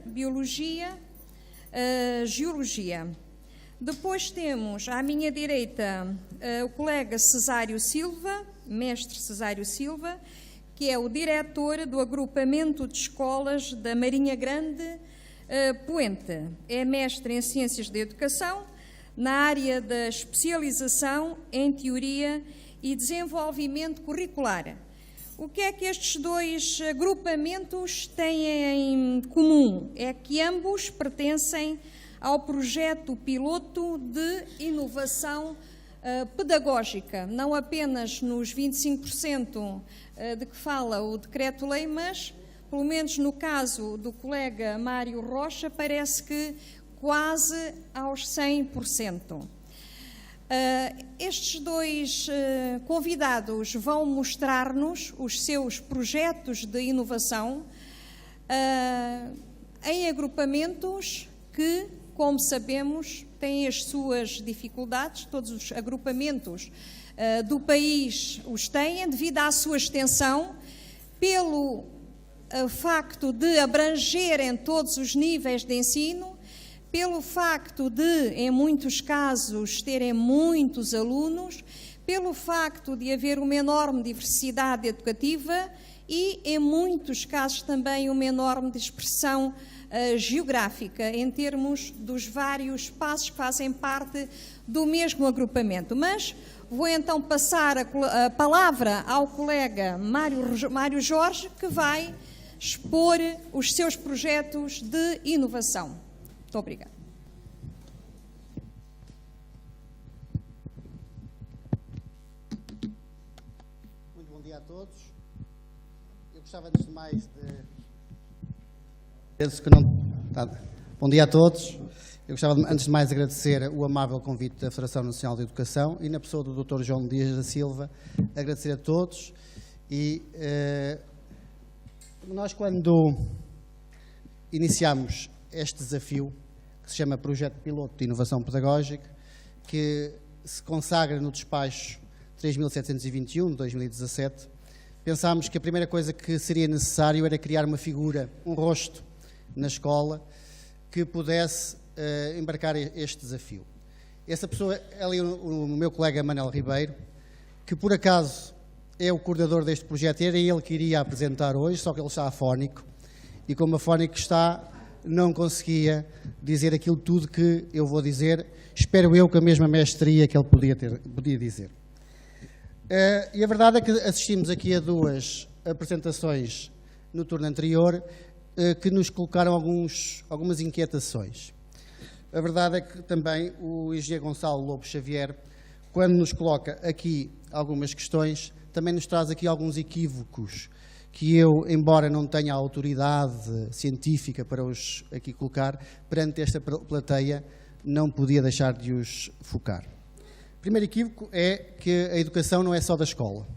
Biologia, Geologia. Depois temos à minha direita o colega Cesário Silva, mestre Cesário Silva, que é o diretor do agrupamento de escolas da Marinha Grande Poente. É mestre em Ciências da Educação, na área da especialização em Teoria e Desenvolvimento Curricular. O que é que estes dois agrupamentos têm em comum? É que ambos pertencem ao projeto piloto de inovação pedagógica, não apenas nos 25% de que fala o decreto-lei, mas, pelo menos no caso do colega Mário Rocha, parece que quase aos 100%. Estes dois convidados vão mostrar-nos os seus projetos de inovação em agrupamentos que, como sabemos, têm as suas dificuldades. Todos os agrupamentos do país os têm, devido à sua extensão, pelo facto de abrangerem todos os níveis de ensino, pelo facto de, em muitos casos, terem muitos alunos, pelo facto de haver uma enorme diversidade educativa e, em muitos casos, também uma enorme dispersão geográfica, em termos dos vários espaços que fazem parte do mesmo agrupamento. Mas vou então passar a palavra ao colega Mário Jorge, que vai expor os seus projetos de inovação. Muito obrigada. Muito bom dia a todos. Eu gostava, antes de mais, penso que não... Bom dia a todos. Eu gostava, antes de mais, de agradecer o amável convite da Federação Nacional de Educação e, na pessoa do Dr. João Dias da Silva, agradecer a todos. E nós, quando iniciámos este desafio, que se chama Projeto Piloto de Inovação Pedagógica, que se consagra no despacho 3.721, de 2017, pensámos que a primeira coisa que seria necessário era criar uma figura, um rosto na escola que pudesse embarcar este desafio. Essa pessoa é ali o meu colega Manel Ribeiro, que por acaso é o coordenador deste projeto, era ele que iria apresentar hoje, só que ele está afónico, e como afónico está, não conseguia dizer aquilo tudo que eu vou dizer, espero eu, com a mesma mestria que ele podia dizer. E a verdade é que assistimos aqui a duas apresentações no turno anterior que nos colocaram algumas inquietações. A verdade é que também o engenheiro Gonçalo Lobo Xavier, quando nos coloca aqui algumas questões, também nos traz aqui alguns equívocos que eu, embora não tenha a autoridade científica para os aqui colocar, perante esta plateia, não podia deixar de os focar. O primeiro equívoco é que a educação não é só da escola.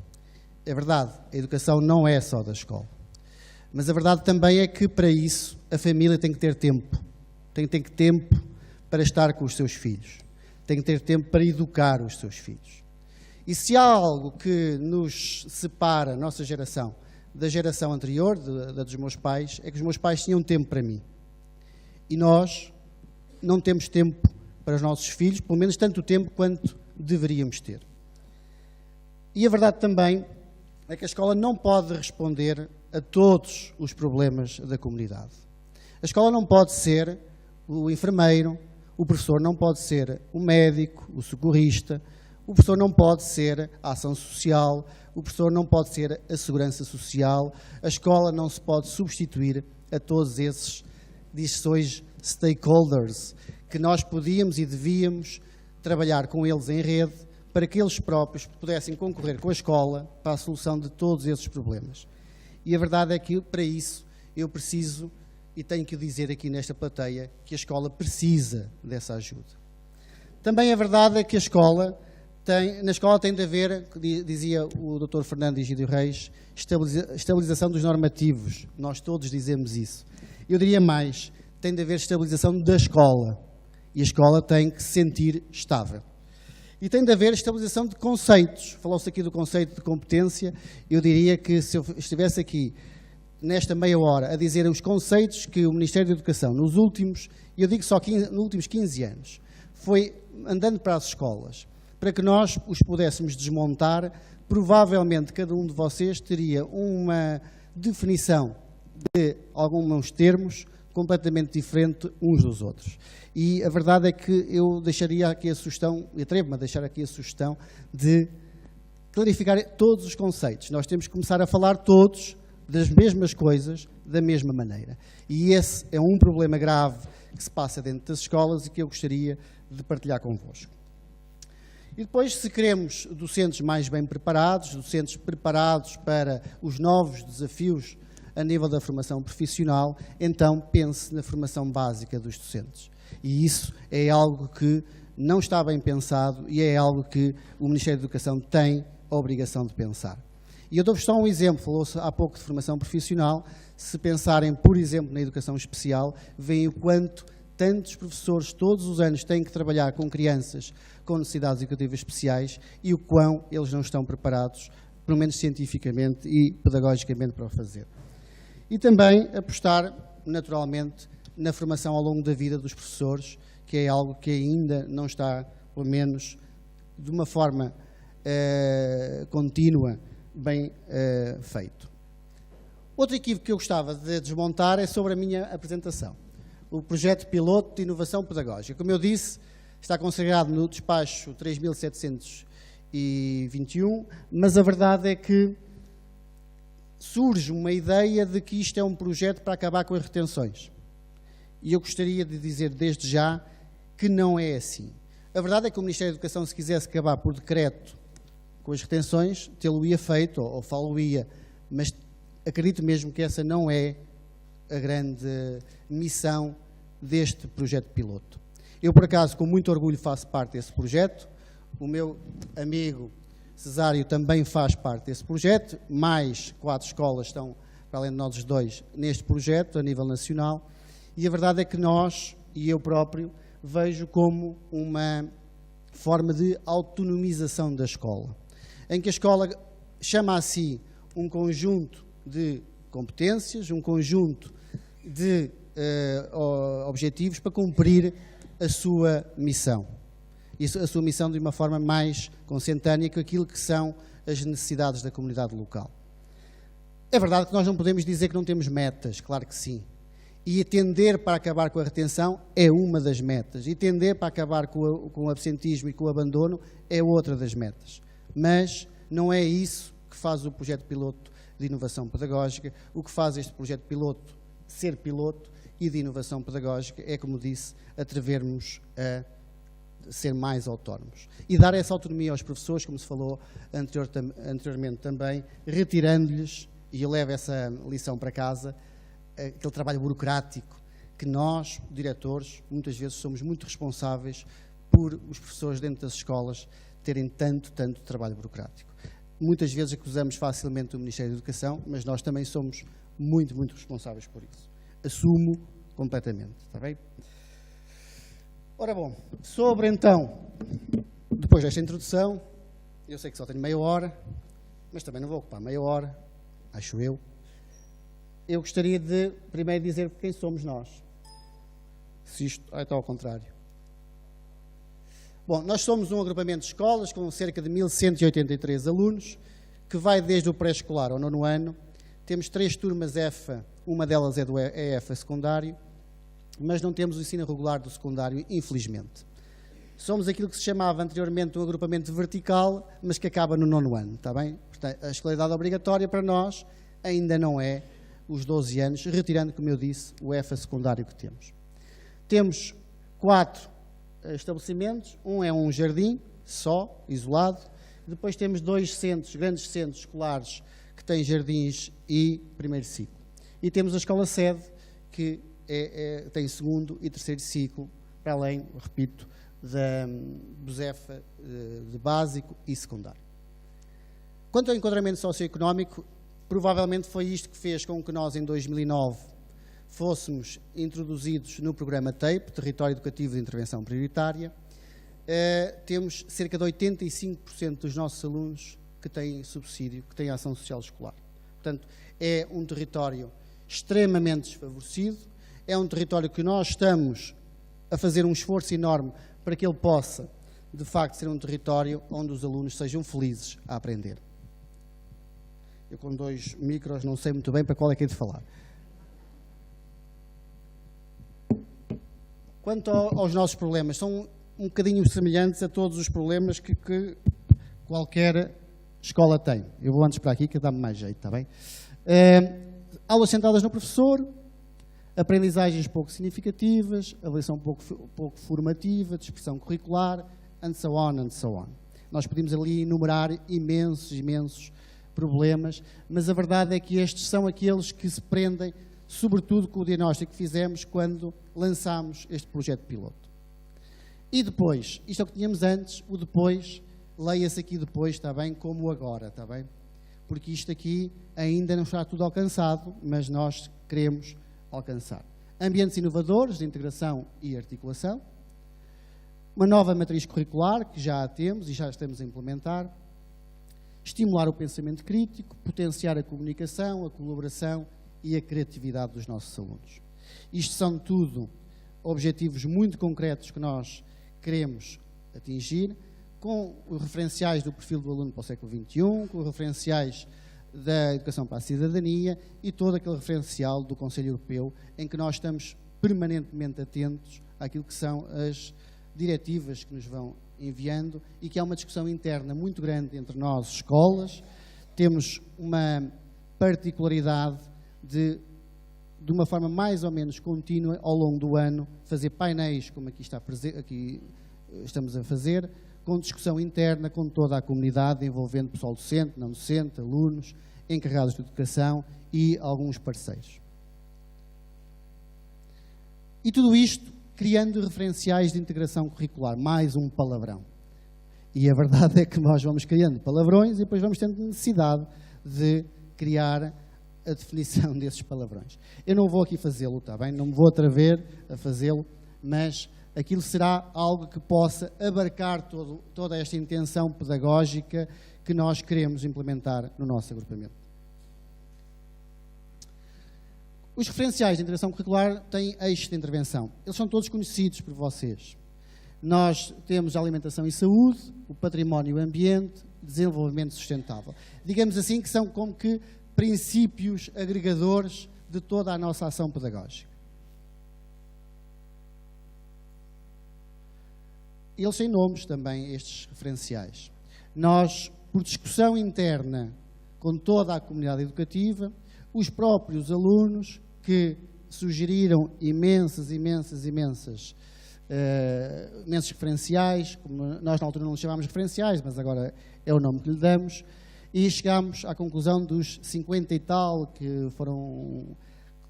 É verdade, a educação não é só da escola. Mas a verdade também é que, para isso, a família tem que ter tempo. Tem que ter tempo para estar com os seus filhos. Tem que ter tempo para educar os seus filhos. E se há algo que nos separa, a nossa geração, da geração anterior, da dos meus pais, é que os meus pais tinham tempo para mim. E nós não temos tempo para os nossos filhos, pelo menos tanto tempo quanto deveríamos ter. E a verdade também é que a escola não pode responder a todos os problemas da comunidade. A escola não pode ser o enfermeiro, o professor não pode ser o médico, o socorrista, o professor não pode ser a ação social, o professor não pode ser a segurança social, a escola não se pode substituir a todos esses, diz-se hoje, stakeholders, que nós podíamos e devíamos trabalhar com eles em rede para que eles próprios pudessem concorrer com a escola para a solução de todos esses problemas. E a verdade é que, para isso, eu preciso, e tenho que dizer aqui nesta plateia, que a escola precisa dessa ajuda. Também a verdade é que na escola tem de haver, dizia o Dr. Fernando Egídio Reis, estabilização dos normativos. Nós todos dizemos isso. Eu diria mais, tem de haver estabilização da escola. E a escola tem que se sentir estável. E tem de haver estabilização de conceitos. Falou-se aqui do conceito de competência. Eu diria que, se eu estivesse aqui nesta meia hora, a dizer os conceitos que o Ministério da Educação, nos últimos 15 anos, foi andando para as escolas, para que nós os pudéssemos desmontar, provavelmente cada um de vocês teria uma definição de alguns termos completamente diferente uns dos outros. E a verdade é que eu deixaria aqui a sugestão, e atrevo-me a deixar aqui a sugestão, de clarificar todos os conceitos. Nós temos que começar a falar todos das mesmas coisas, da mesma maneira. E esse é um problema grave que se passa dentro das escolas e que eu gostaria de partilhar convosco. E depois, se queremos docentes mais bem preparados, docentes preparados para os novos desafios a nível da formação profissional, então pense na formação básica dos docentes. E isso é algo que não está bem pensado e é algo que o Ministério da Educação tem a obrigação de pensar. E eu dou-vos só um exemplo, falou-se há pouco de formação profissional, se pensarem, por exemplo, na educação especial, veem o quanto tantos professores todos os anos têm que trabalhar com crianças com necessidades educativas especiais e o quão eles não estão preparados, pelo menos cientificamente e pedagogicamente, para o fazer. E também apostar, naturalmente, na formação ao longo da vida dos professores, que é algo que ainda não está, pelo menos, de uma forma contínua, bem feito. Outro equívoco que eu gostava de desmontar é sobre a minha apresentação. O projeto piloto de inovação pedagógica. Como eu disse, está consagrado no despacho 3721, mas a verdade é que surge uma ideia de que isto é um projeto para acabar com as retenções. E eu gostaria de dizer desde já que não é assim. A verdade é que o Ministério da Educação, se quisesse acabar por decreto com as retenções, tê-lo-ia feito ou falo-ia, mas acredito mesmo que essa não é a grande missão deste projeto piloto. Eu, por acaso, com muito orgulho faço parte desse projeto, o meu amigo Cesário também faz parte desse projeto, mais 4 escolas estão, para além de nós dois, neste projeto a nível nacional, e a verdade é que nós, e eu próprio, vejo como uma forma de autonomização da escola, em que a escola chama a si um conjunto de competências, um conjunto de objetivos para cumprir a sua missão. A sua missão de uma forma mais consentânea com aquilo que são as necessidades da comunidade local. É verdade que nós não podemos dizer que não temos metas, claro que sim. E tender para acabar com a retenção é uma das metas. E tender para acabar com o absentismo e com o abandono é outra das metas. Mas não é isso que faz o projeto piloto de inovação pedagógica. O que faz este projeto piloto ser piloto e de inovação pedagógica é, como disse, atrevermos a ser mais autónomos. E dar essa autonomia aos professores, como se falou anteriormente também, retirando-lhes, e eu levo essa lição para casa, aquele trabalho burocrático que nós, diretores, muitas vezes somos muito responsáveis por os professores dentro das escolas terem tanto trabalho burocrático. Muitas vezes acusamos facilmente o Ministério da Educação, mas nós também somos muito responsáveis por isso. Assumo completamente, está bem? Ora bom, sobre então, depois desta introdução, eu sei que só tenho meia hora, mas também não vou ocupar meia hora, acho eu. Eu gostaria de primeiro dizer quem somos nós. Se isto está ao contrário. Bom, nós somos um agrupamento de escolas com cerca de 1.183 alunos, que vai desde o pré-escolar ao 9º ano. Temos 3 turmas EFA, uma delas é do EFA secundário, mas não temos o ensino regular do secundário, infelizmente. Somos aquilo que se chamava anteriormente um agrupamento vertical, mas que acaba no 9º ano, está bem? Portanto, a escolaridade obrigatória para nós ainda não é os 12 anos, retirando, como eu disse, o EFA secundário que temos. Temos 4 estabelecimentos, um é um jardim, só, isolado, depois temos 2 centros, grandes centros escolares, que têm jardins e primeiro ciclo. E temos a escola-sede, que tem 2º e 3º ciclo, para além, repito, do EFA de básico e secundário. Quanto ao enquadramento socioeconómico, provavelmente foi isto que fez com que nós, em 2009, fôssemos introduzidos no programa TAPE, Território Educativo de Intervenção Prioritária. Temos cerca de 85% dos nossos alunos que têm subsídio, que têm ação social escolar. Portanto, é um território extremamente desfavorecido, é um território que nós estamos a fazer um esforço enorme para que ele possa, de facto, ser um território onde os alunos sejam felizes a aprender. Eu com 2 micros não sei muito bem para qual é que é de falar. Quanto aos nossos problemas, são um bocadinho semelhantes a todos os problemas que qualquer escola tem. Eu vou antes para aqui que dá-me mais jeito, está bem? Aulas centradas no professor, aprendizagens pouco significativas, avaliação pouco formativa, dispersão curricular, and so on. Nós podemos ali enumerar imensos problemas, mas a verdade é que estes são aqueles que se prendem, sobretudo com o diagnóstico que fizemos quando lançámos este projeto piloto. E depois, isto é o que tínhamos antes, o depois, leia-se aqui depois, está bem, como o agora, está bem? Porque isto aqui ainda não está tudo alcançado, mas nós queremos alcançar. Ambientes inovadores de integração e articulação, uma nova matriz curricular, que já a temos e já estamos a implementar, estimular o pensamento crítico, potenciar a comunicação, a colaboração e a criatividade dos nossos alunos. Isto são tudo objetivos muito concretos que nós queremos atingir, com os referenciais do perfil do aluno para o século XXI, com os referenciais da educação para a cidadania e todo aquele referencial do Conselho Europeu, em que nós estamos permanentemente atentos àquilo que são as diretivas que nos vão enviando e que há uma discussão interna muito grande entre nós, escolas. Temos uma particularidade de uma forma mais ou menos contínua, ao longo do ano, fazer painéis, como aqui estamos a fazer, com discussão interna com toda a comunidade, envolvendo pessoal docente, não docente, alunos, encarregados de educação e alguns parceiros. E tudo isto criando referenciais de integração curricular, mais um palavrão. E a verdade é que nós vamos criando palavrões e depois vamos tendo necessidade de criar a definição desses palavrões. Eu não vou aqui fazê-lo, está bem? Não me vou atrever a fazê-lo, mas aquilo será algo que possa abarcar toda esta intenção pedagógica que nós queremos implementar no nosso agrupamento. Os referenciais de integração curricular têm eixos de intervenção. Eles são todos conhecidos por vocês. Nós temos a alimentação e saúde, o património e o ambiente, desenvolvimento sustentável. Digamos assim que são como que princípios agregadores de toda a nossa ação pedagógica. Eles têm nomes também, estes referenciais. Nós, por discussão interna com toda a comunidade educativa, os próprios alunos que sugeriram imensos referenciais, como nós na altura não lhes chamámos referenciais, mas agora é o nome que lhe damos, e chegámos à conclusão dos 50 e tal que foram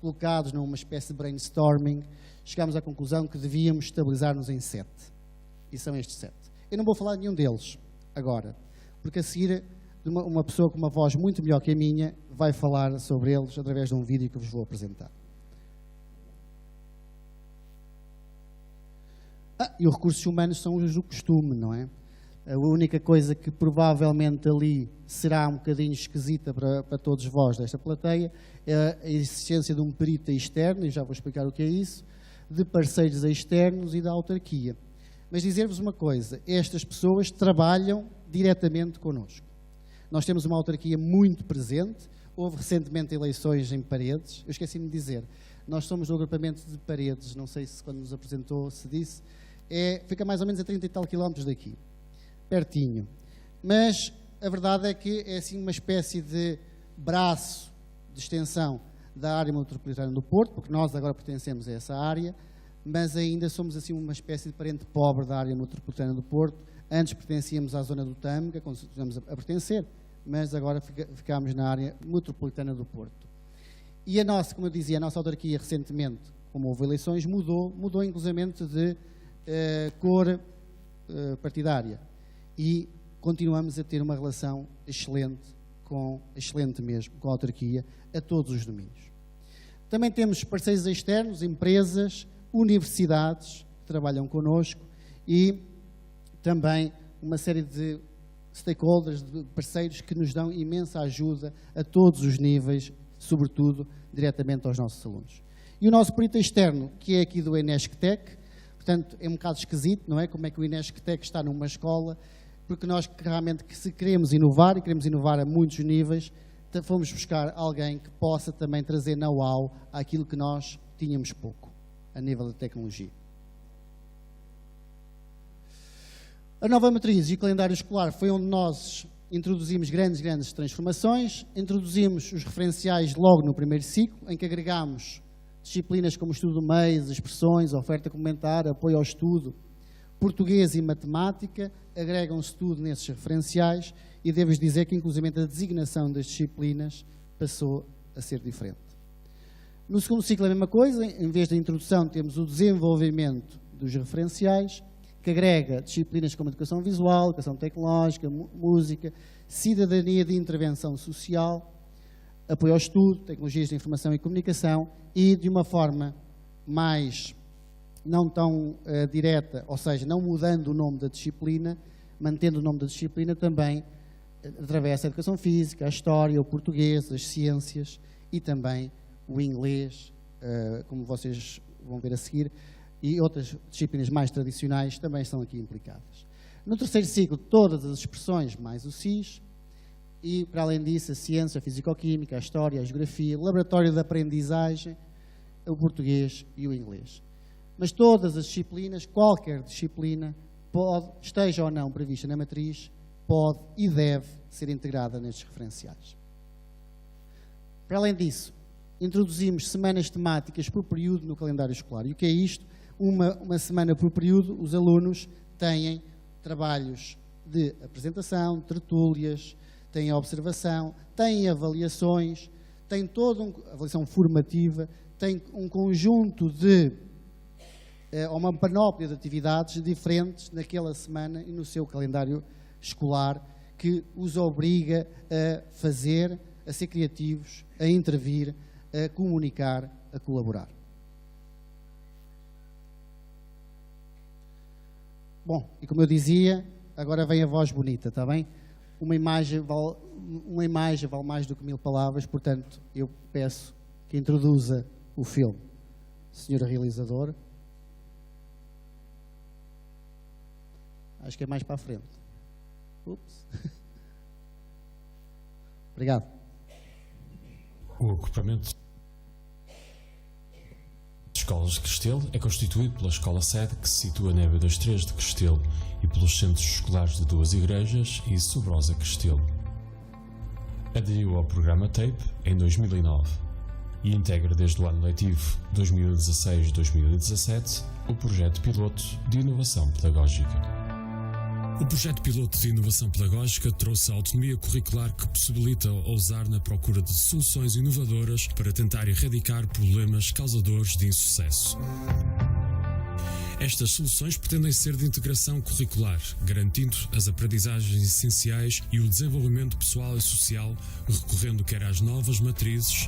colocados numa espécie de brainstorming, chegámos à conclusão que devíamos estabilizar-nos em 7. E são estes 7. Eu não vou falar de nenhum deles agora, porque a seguir uma pessoa com uma voz muito melhor que a minha vai falar sobre eles através de um vídeo que vos vou apresentar. E os recursos humanos são os do costume, não é? A única coisa que provavelmente ali será um bocadinho esquisita para todos vós desta plateia é a existência de um perito externo, e já vou explicar o que é isso, de parceiros externos e da autarquia. Mas dizer-vos uma coisa, estas pessoas trabalham diretamente connosco. Nós temos uma autarquia muito presente, houve recentemente eleições em Paredes, eu esqueci-me de dizer, nós somos do agrupamento de Paredes, não sei se quando nos apresentou se disse, fica mais ou menos a 30 e tal quilómetros daqui, pertinho. Mas a verdade é que é assim uma espécie de braço de extensão da área metropolitana do Porto, porque nós agora pertencemos a essa área, mas ainda somos assim uma espécie de parente pobre da área metropolitana do Porto. Antes pertencíamos à zona do Tâmega, continuamos a pertencer, mas agora ficámos na área metropolitana do Porto. E a nossa, como eu dizia, a nossa autarquia recentemente, como houve eleições, mudou inclusivamente de cor partidária. E continuamos a ter uma relação excelente mesmo, com a autarquia, a todos os domínios. Também temos parceiros externos, empresas, universidades que trabalham connosco e também uma série de stakeholders, de parceiros que nos dão imensa ajuda a todos os níveis, sobretudo, diretamente aos nossos alunos. E o nosso perito externo, que é aqui do Enesctec, portanto, é um bocado esquisito, não é? Como é que o Enesctec está numa escola, porque nós realmente, se queremos inovar, e queremos inovar a muitos níveis, fomos buscar alguém que possa também trazer know-how àquilo que nós tínhamos pouco, a nível da tecnologia. A nova matriz e o calendário escolar foi onde nós introduzimos grandes transformações, introduzimos os referenciais logo no primeiro ciclo, em que agregámos disciplinas como estudo do meio, expressões, oferta complementar, apoio ao estudo, português e matemática, agregam-se tudo nesses referenciais e devo-vos dizer que, inclusive, a designação das disciplinas passou a ser diferente. No segundo ciclo é a mesma coisa, em vez da introdução temos o desenvolvimento dos referenciais, que agrega disciplinas como educação visual, educação tecnológica, música, cidadania de intervenção social, apoio ao estudo, tecnologias de informação e comunicação e de uma forma mais não tão direta, ou seja, não mudando o nome da disciplina, mantendo o nome da disciplina também atravessa a educação física, a história, o português, as ciências e também o inglês, como vocês vão ver a seguir, e outras disciplinas mais tradicionais também estão aqui implicadas. No terceiro ciclo, todas as expressões mais o SIS, e, para além disso, a ciência, a fisicoquímica, a história, a geografia, o laboratório de aprendizagem, o português e o inglês. Mas todas as disciplinas, qualquer disciplina, esteja ou não prevista na matriz, pode e deve ser integrada nestes referenciais. Para além disso, introduzimos semanas temáticas por período no calendário escolar. E o que é isto? Uma semana por período, os alunos têm trabalhos de apresentação, tertúlias, têm observação, têm avaliações, têm toda uma avaliação formativa, têm um conjunto de, uma panóplia de atividades diferentes naquela semana e no seu calendário escolar, que os obriga a fazer, a ser criativos, a intervir, a comunicar, a colaborar. Bom, e como eu dizia, agora vem a voz bonita, está bem? Uma imagem vale mais do que 1000 palavras, portanto, eu peço que introduza o filme. Senhora realizadora. Acho que é mais para a frente. Ups. Obrigado. O agrupamento de escolas de Cristelo é constituído pela escola-sede, que se situa na EB23 de Cristelo, e pelos centros escolares de 2 igrejas e Sobrosa Cristelo. Aderiu ao programa TAPE em 2009 e integra desde o ano letivo 2016-2017 o projeto piloto de inovação pedagógica. O projeto piloto de inovação pedagógica trouxe a autonomia curricular que possibilita ousar na procura de soluções inovadoras para tentar erradicar problemas causadores de insucesso. Estas soluções pretendem ser de integração curricular, garantindo as aprendizagens essenciais e o desenvolvimento pessoal e social, recorrendo quer às novas matrizes,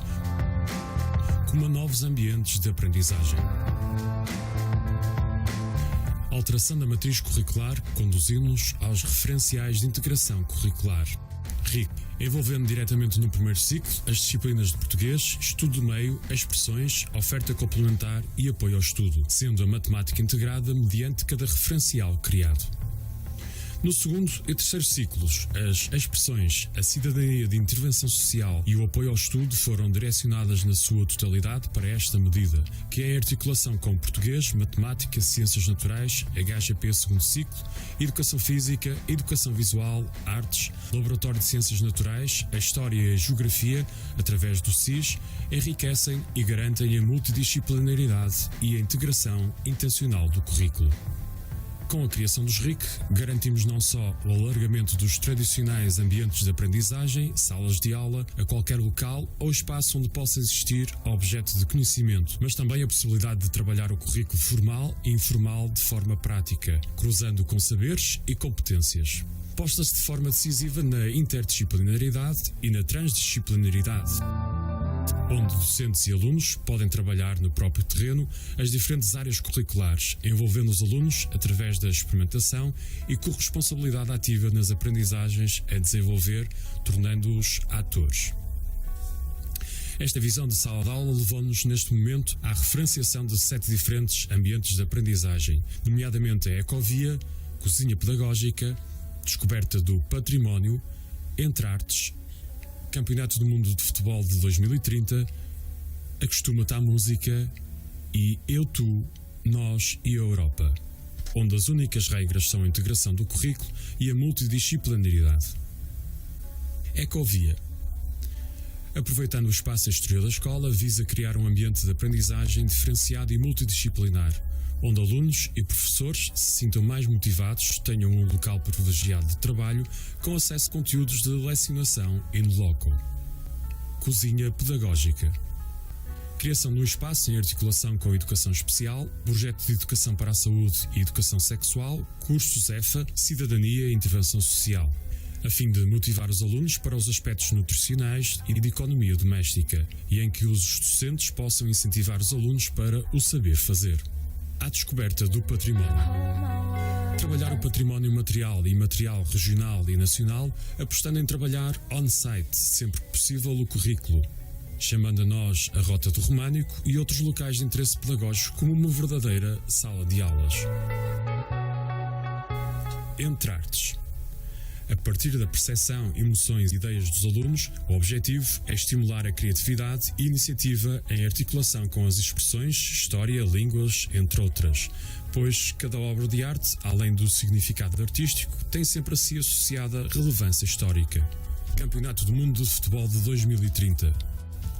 como a novos ambientes de aprendizagem. A alteração da matriz curricular conduzindo-nos aos referenciais de integração curricular, RIC, envolvendo diretamente no primeiro ciclo as disciplinas de português, estudo do meio, expressões, oferta complementar e apoio ao estudo, sendo a matemática integrada mediante cada referencial criado. No segundo e terceiro ciclos, as expressões, a cidadania de intervenção social e o apoio ao estudo foram direcionadas na sua totalidade para esta medida, que é em articulação com português, matemática, ciências naturais, HGP segundo ciclo, educação física, educação visual, artes, laboratório de ciências naturais, a história e a geografia, através do SIS, enriquecem e garantem a multidisciplinaridade e a integração intencional do currículo. Com a criação dos RIC, garantimos não só o alargamento dos tradicionais ambientes de aprendizagem, salas de aula, a qualquer local ou espaço onde possa existir objeto de conhecimento, mas também a possibilidade de trabalhar o currículo formal e informal de forma prática, cruzando com saberes e competências. Postas de forma decisiva na interdisciplinaridade e na transdisciplinaridade, onde docentes e alunos podem trabalhar no próprio terreno as diferentes áreas curriculares, envolvendo os alunos através da experimentação e corresponsabilidade ativa nas aprendizagens a desenvolver, tornando-os atores. Esta visão de sala de aula levou-nos neste momento à referenciação de 7 diferentes ambientes de aprendizagem, nomeadamente a ecovia, cozinha pedagógica, descoberta do património, entre artes, Campeonato do Mundo de Futebol de 2030, Acostuma-te à música e Eu, Tu, Nós e a Europa, onde as únicas regras são a integração do currículo e a multidisciplinaridade. Ecovia. Aproveitando o espaço exterior da escola, visa criar um ambiente de aprendizagem diferenciado e multidisciplinar, onde alunos e professores se sintam mais motivados, tenham um local privilegiado de trabalho com acesso a conteúdos de lecionação in loco. Cozinha pedagógica. Criação de um espaço em articulação com a educação especial, projeto de educação para a saúde e educação sexual, cursos EFA, cidadania e intervenção social, a fim de motivar os alunos para os aspectos nutricionais e de economia doméstica, e em que os docentes possam incentivar os alunos para o saber fazer. À descoberta do património. Trabalhar o património material e imaterial regional e nacional, apostando em trabalhar on-site, sempre que possível, o currículo, chamando a nós a Rota do Românico e outros locais de interesse pedagógico como uma verdadeira sala de aulas. Entre artes. A partir da percepção, emoções e ideias dos alunos, o objetivo é estimular a criatividade e iniciativa em articulação com as expressões, história, línguas, entre outras, pois cada obra de arte, além do significado artístico, tem sempre a si associada relevância histórica. Campeonato do Mundo de Futebol de 2030.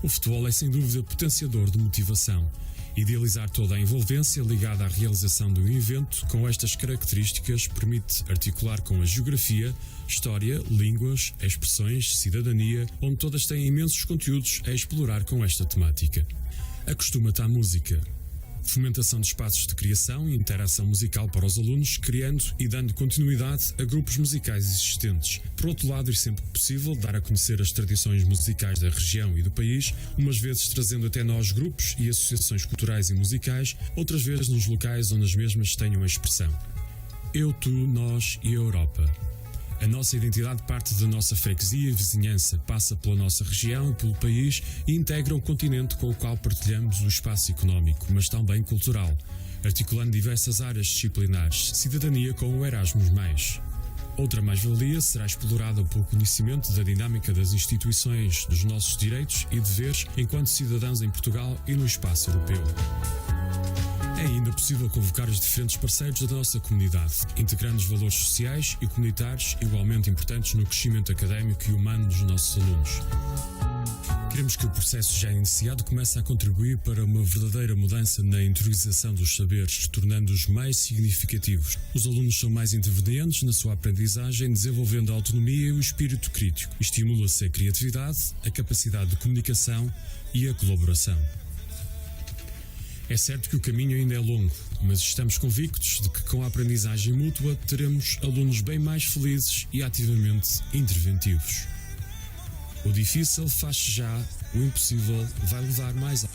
O futebol é sem dúvida potenciador de motivação. Idealizar toda a envolvência ligada à realização de um evento com estas características permite articular com a geografia, história, línguas, expressões, cidadania, onde todas têm imensos conteúdos a explorar com esta temática. Acostuma-te à música. Fomentação de espaços de criação e interação musical para os alunos, criando e dando continuidade a grupos musicais existentes. Por outro lado, e sempre que possível, dar a conhecer as tradições musicais da região e do país, umas vezes trazendo até nós grupos e associações culturais e musicais, outras vezes nos locais onde as mesmas tenham a expressão. Eu, Tu, Nós e a Europa. A nossa identidade parte da nossa freguesia e vizinhança, passa pela nossa região e pelo país e integra o continente com o qual partilhamos o espaço económico, mas também cultural, articulando diversas áreas disciplinares, cidadania com o Erasmus+. Outra mais-valia será explorada pelo conhecimento da dinâmica das instituições, dos nossos direitos e deveres enquanto cidadãos em Portugal e no espaço europeu. É ainda possível convocar os diferentes parceiros da nossa comunidade, integrando os valores sociais e comunitários igualmente importantes no crescimento académico e humano dos nossos alunos. Queremos que o processo já iniciado comece a contribuir para uma verdadeira mudança na interiorização dos saberes, tornando-os mais significativos. Os alunos são mais intervenientes na sua aprendizagem, desenvolvendo a autonomia e o espírito crítico. Estimula-se a criatividade, a capacidade de comunicação e a colaboração. É certo que o caminho ainda é longo, mas estamos convictos de que com a aprendizagem mútua teremos alunos bem mais felizes e ativamente interventivos. O difícil faz-se já, o impossível vai levar mais a...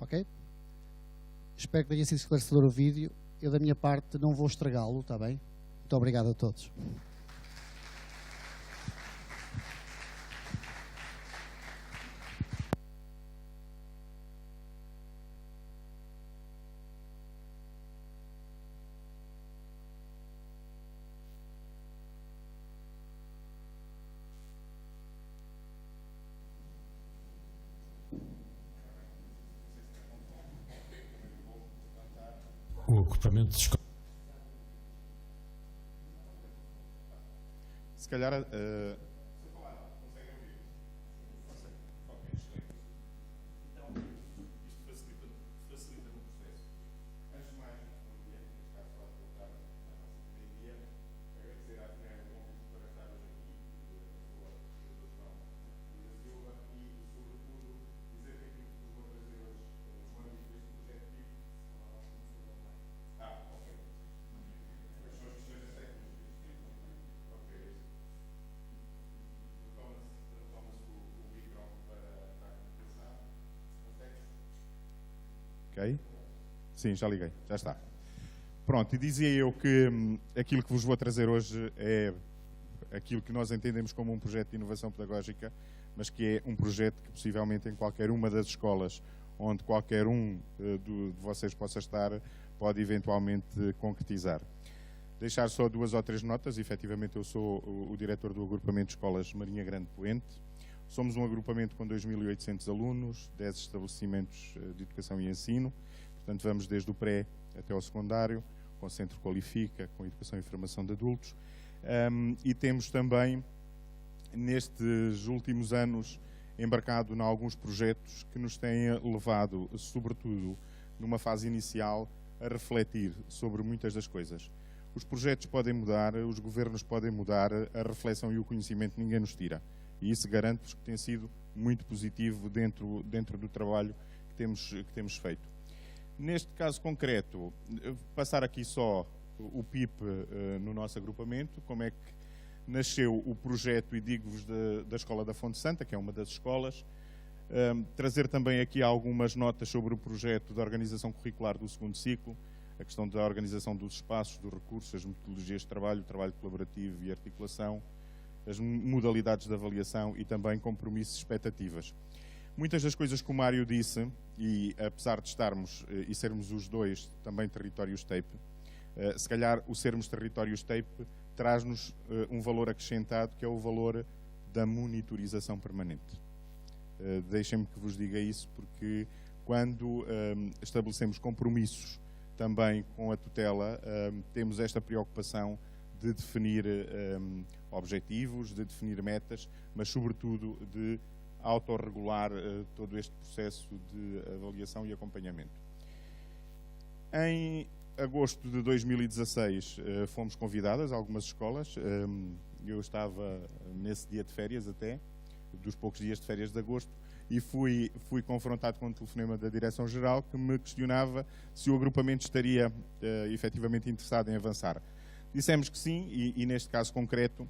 Ok? Espero que tenha sido esclarecedor o vídeo. Eu, da minha parte, não vou estragá-lo, está bem? Muito obrigado a todos. O agrupamento de escolas. Se calhar, ok? Sim, já liguei, já está. Pronto, e dizia eu que aquilo que vos vou trazer hoje é aquilo que nós entendemos como um projeto de inovação pedagógica, mas que é um projeto que possivelmente em qualquer uma das escolas onde qualquer um de vocês possa estar, pode eventualmente concretizar. Deixar só 2 ou 3 notas. Efetivamente, eu sou o diretor do agrupamento de escolas Marinha Grande Poente. Somos um agrupamento com 2.800 alunos, 10 estabelecimentos de educação e ensino. Portanto, vamos desde o pré até ao secundário, com o Centro Qualifica, com educação e formação de adultos. E temos também, nestes últimos anos, embarcado em alguns projetos que nos têm levado, sobretudo numa fase inicial, a refletir sobre muitas das coisas. Os projetos podem mudar, os governos podem mudar, a reflexão e o conhecimento ninguém nos tira. E isso garanto-vos que tem sido muito positivo dentro do trabalho que temos feito. Neste caso concreto, passar aqui só o PIP no nosso agrupamento, como é que nasceu o projeto, e digo-vos da Escola da Fonte Santa, que é uma das escolas. Trazer também aqui algumas notas sobre o projeto da organização curricular do segundo ciclo, a questão da organização dos espaços, dos recursos, as metodologias de trabalho, o trabalho colaborativo e articulação, as modalidades de avaliação e também compromissos e expectativas. Muitas das coisas que o Mário disse, e apesar de estarmos e sermos os dois também territórios TAPE, se calhar o sermos territórios TAPE traz-nos um valor acrescentado, que é o valor da monitorização permanente. Deixem-me que vos diga isso, porque quando estabelecemos compromissos também com a tutela, temos esta preocupação de definir objetivos, de definir metas, mas sobretudo de autorregular todo este processo de avaliação e acompanhamento. Em agosto de 2016 fomos convidadas a algumas escolas, eu estava nesse dia de férias até, dos poucos dias de férias de agosto, e fui confrontado com um telefonema da Direção-Geral que me questionava se o agrupamento estaria efetivamente interessado em avançar. Dissemos que sim, e neste caso concreto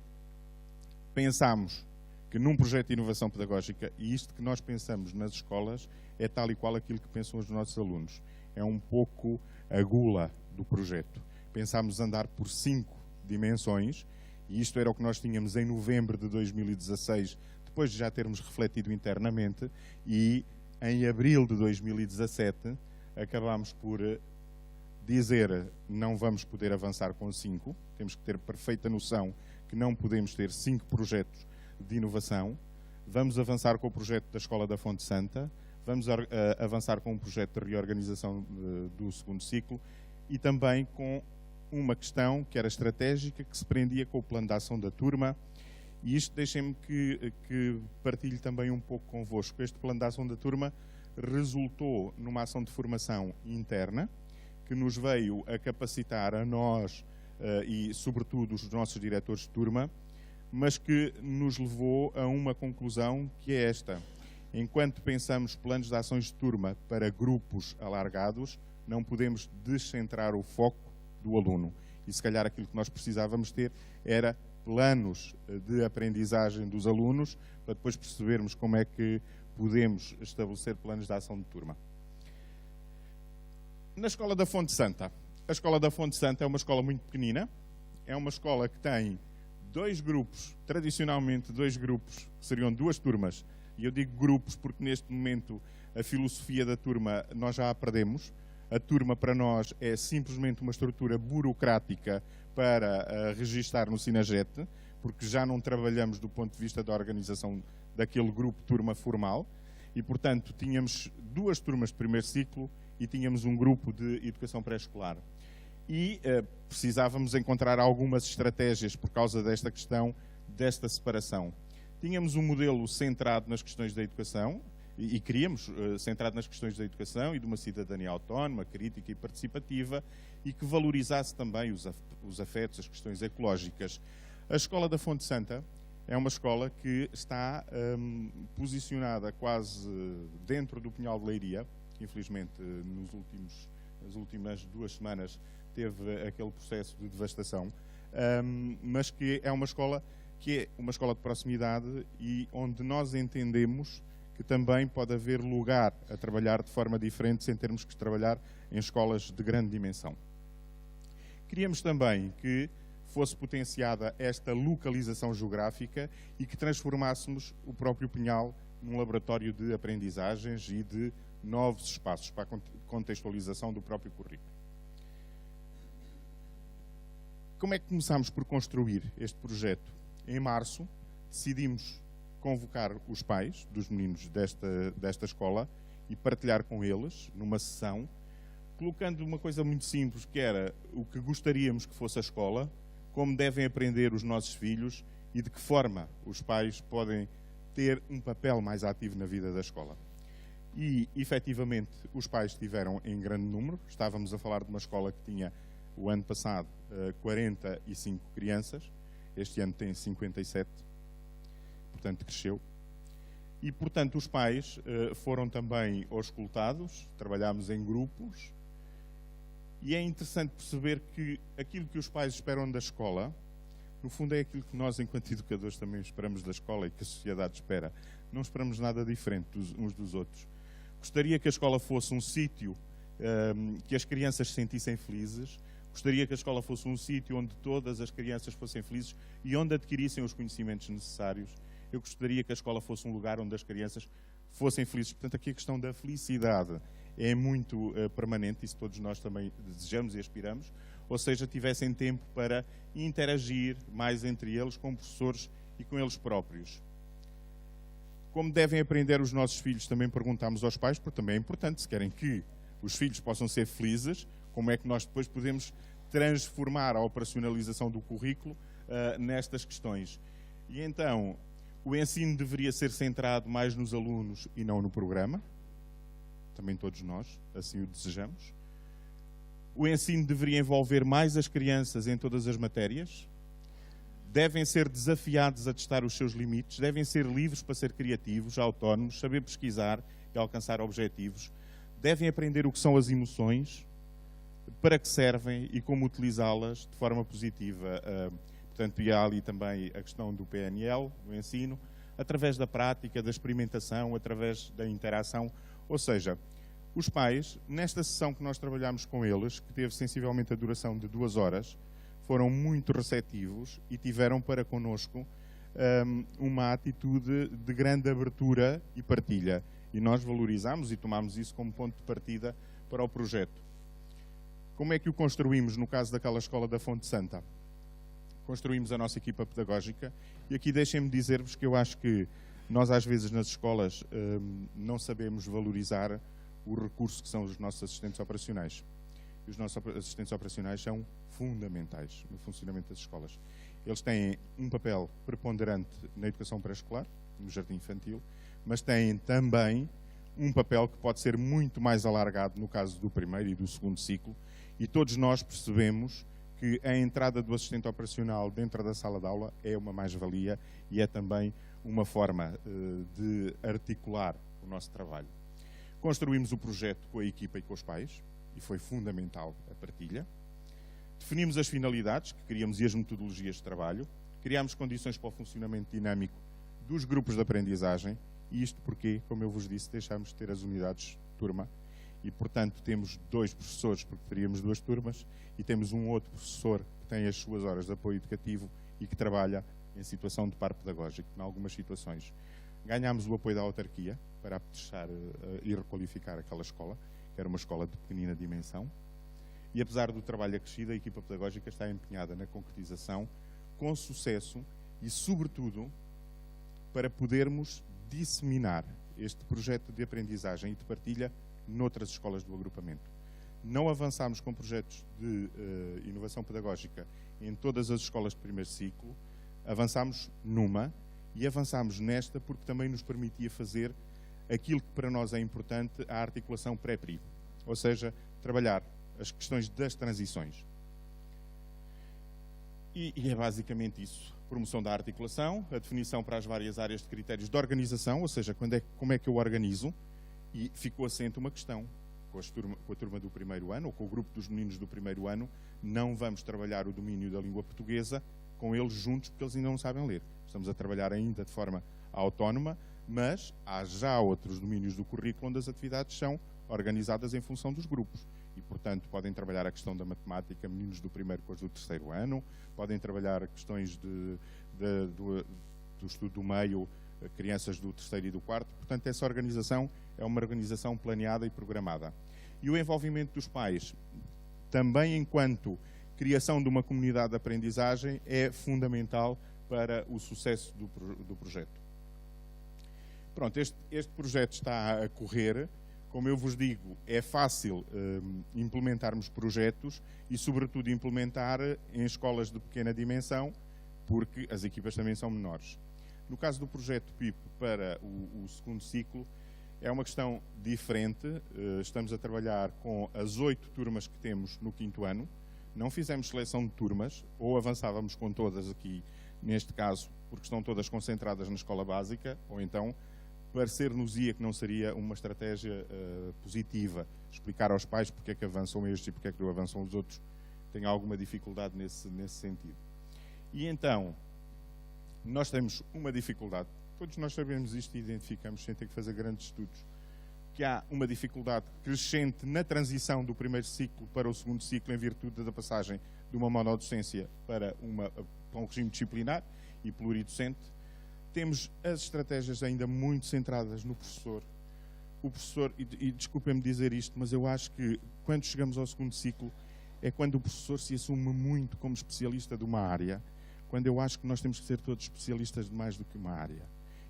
pensámos que num projeto de inovação pedagógica, e isto que nós pensamos nas escolas é tal e qual aquilo que pensam os nossos alunos. É um pouco a gula do projeto. Pensámos andar por 5 dimensões, e isto era o que nós tínhamos em novembro de 2016, depois de já termos refletido internamente, e em abril de 2017 acabámos por dizer não vamos poder avançar com 5, temos que ter perfeita noção que não podemos ter 5 projetos de inovação, vamos avançar com o projeto da Escola da Fonte Santa, vamos avançar com um projeto de reorganização do segundo ciclo e também com uma questão que era estratégica, que se prendia com o plano de ação da turma. E isto deixem-me que partilhe também um pouco convosco. Este plano de ação da turma resultou numa ação de formação interna que nos veio a capacitar a nós e, sobretudo, os nossos diretores de turma, mas que nos levou a uma conclusão que é esta. Enquanto pensamos planos de ações de turma para grupos alargados, não podemos descentrar o foco do aluno. E se calhar aquilo que nós precisávamos ter era planos de aprendizagem dos alunos, para depois percebermos como é que podemos estabelecer planos de ação de turma. Na Escola da Fonte Santa. A Escola da Fonte Santa é uma escola muito pequenina, é uma escola que tem 2 grupos, tradicionalmente 2 grupos, que seriam 2 turmas, e eu digo grupos porque neste momento a filosofia da turma nós já a perdemos. A turma para nós é simplesmente uma estrutura burocrática para registar no Sinajet, porque já não trabalhamos do ponto de vista da organização daquele grupo turma formal, e portanto tínhamos 2 turmas de primeiro ciclo e tínhamos um grupo de educação pré-escolar. E precisávamos encontrar algumas estratégias por causa desta questão, desta separação. Tínhamos um modelo centrado nas questões da educação, e queríamos, centrado nas questões da educação e de uma cidadania autónoma, crítica e participativa, e que valorizasse também os afetos, as questões ecológicas. A Escola da Fonte Santa é uma escola que está posicionada quase dentro do Pinhal de Leiria, que infelizmente nas últimas 2 semanas teve aquele processo de devastação, mas que é uma escola de proximidade e onde nós entendemos que também pode haver lugar a trabalhar de forma diferente, sem termos que trabalhar em escolas de grande dimensão. Queríamos também que fosse potenciada esta localização geográfica e que transformássemos o próprio Pinhal num laboratório de aprendizagens e de novos espaços para a contextualização do próprio currículo. Como é que começámos por construir este projeto? Em março, decidimos convocar os pais dos meninos desta escola e partilhar com eles, numa sessão, colocando uma coisa muito simples, que era o que gostaríamos que fosse a escola, como devem aprender os nossos filhos e de que forma os pais podem ter um papel mais ativo na vida da escola. E, efetivamente, os pais estiveram em grande número. Estávamos a falar de uma escola que tinha, o ano passado, 45 crianças. Este ano tem 57, portanto, cresceu. E, portanto, os pais foram também auscultados, trabalhámos em grupos. E é interessante perceber que aquilo que os pais esperam da escola, no fundo é aquilo que nós, enquanto educadores, também esperamos da escola e que a sociedade espera. Não esperamos nada diferente uns dos outros. Gostaria que a escola fosse um sítio que as crianças se sentissem felizes. Gostaria que a escola fosse um sítio onde todas as crianças fossem felizes e onde adquirissem os conhecimentos necessários. Eu gostaria que a escola fosse um lugar onde as crianças fossem felizes. Portanto, aqui a questão da felicidade é muito permanente, isso todos nós também desejamos e aspiramos, ou seja, tivessem tempo para interagir mais entre eles, com professores e com eles próprios. Como devem aprender os nossos filhos, também perguntámos aos pais, porque também é importante, se querem que os filhos possam ser felizes, como é que nós depois podemos transformar a operacionalização do currículo nestas questões. E então, o ensino deveria ser centrado mais nos alunos e não no programa. Também todos nós assim o desejamos. O ensino deveria envolver mais as crianças em todas as matérias. Devem ser desafiados a testar os seus limites, devem ser livres para ser criativos, autónomos, saber pesquisar e alcançar objetivos. Devem aprender o que são as emoções, para que servem e como utilizá-las de forma positiva. Portanto, e há ali também a questão do PNL, do ensino, através da prática, da experimentação, através da interação. Ou seja, os pais, nesta sessão que nós trabalhámos com eles, que teve sensivelmente a duração de 2 horas, foram muito receptivos e tiveram para connosco uma atitude de grande abertura e partilha. E nós valorizámos e tomámos isso como ponto de partida para o projeto. Como é que o construímos no caso daquela escola da Fonte Santa? Construímos a nossa equipa pedagógica e aqui deixem-me dizer-vos que eu acho que nós às vezes nas escolas não sabemos valorizar o recurso que são os nossos assistentes operacionais. E os nossos assistentes operacionais são fundamentais no funcionamento das escolas. Eles têm um papel preponderante na educação pré-escolar, no jardim infantil, mas têm também um papel que pode ser muito mais alargado no caso do primeiro e do segundo ciclo, e todos nós percebemos que a entrada do assistente operacional dentro da sala de aula é uma mais-valia e é também uma forma de articular o nosso trabalho. Construímos o projeto com a equipa e com os pais, e foi fundamental a partilha. Definimos as finalidades que queríamos e as metodologias de trabalho. Criámos condições para o funcionamento dinâmico dos grupos de aprendizagem, e isto porque, como eu vos disse, deixámos de ter as unidades de turma, e, portanto, temos 2 professores, porque teríamos 2 turmas, e temos um outro professor que tem as suas horas de apoio educativo e que trabalha em situação de par pedagógico, em algumas situações. Ganhámos o apoio da autarquia para apetechar e requalificar aquela escola, que era uma escola de pequenina dimensão, e apesar do trabalho acrescido, a equipa pedagógica está empenhada na concretização com sucesso e, sobretudo, para podermos disseminar este projeto de aprendizagem e de partilha noutras escolas do agrupamento. Não avançámos com projetos de inovação pedagógica em todas as escolas de primeiro ciclo, avançámos numa e avançámos nesta porque também nos permitia fazer aquilo que para nós é importante, a articulação pré-PRI, ou seja, trabalhar as questões das transições. E é basicamente isso. Promoção da articulação, a definição para as várias áreas de critérios de organização, ou seja, como é que eu organizo, e ficou assente uma questão. Com a turma do primeiro ano, ou com o grupo dos meninos do primeiro ano, não vamos trabalhar o domínio da língua portuguesa com eles juntos, porque eles ainda não sabem ler. Estamos a trabalhar ainda de forma autónoma, mas há já outros domínios do currículo onde as atividades são organizadas em função dos grupos. E, portanto, podem trabalhar a questão da matemática, meninos do primeiro com os do terceiro ano, podem trabalhar questões do estudo do meio, crianças do terceiro e do quarto. Portanto, essa organização é uma organização planeada e programada. E o envolvimento dos pais, também enquanto criação de uma comunidade de aprendizagem, é fundamental para o sucesso do projeto. Pronto, este projeto está a correr. Como eu vos digo, é fácil implementarmos projetos e, sobretudo, implementar em escolas de pequena dimensão, porque as equipas também são menores. No caso do projeto PIP para o segundo ciclo, é uma questão diferente. Estamos a trabalhar com as 8 turmas que temos no 5º ano. Não fizemos seleção de turmas, ou avançávamos com todas aqui, neste caso, porque estão todas concentradas na escola básica, ou então parecer-nos-ia que não seria uma estratégia positiva explicar aos pais porque é que avançam estes e porque é que não avançam os outros. Tem alguma dificuldade nesse sentido. E então, nós temos uma dificuldade, todos nós sabemos isto e identificamos sem ter que fazer grandes estudos, que há uma dificuldade crescente na transição do primeiro ciclo para o segundo ciclo em virtude da passagem de uma monodocência para um regime disciplinar e pluridocente. Temos as estratégias ainda muito centradas no professor. O professor, e desculpem-me dizer isto, mas eu acho que quando chegamos ao segundo ciclo é quando o professor se assume muito como especialista de uma área, quando eu acho que nós temos que ser todos especialistas de mais do que uma área.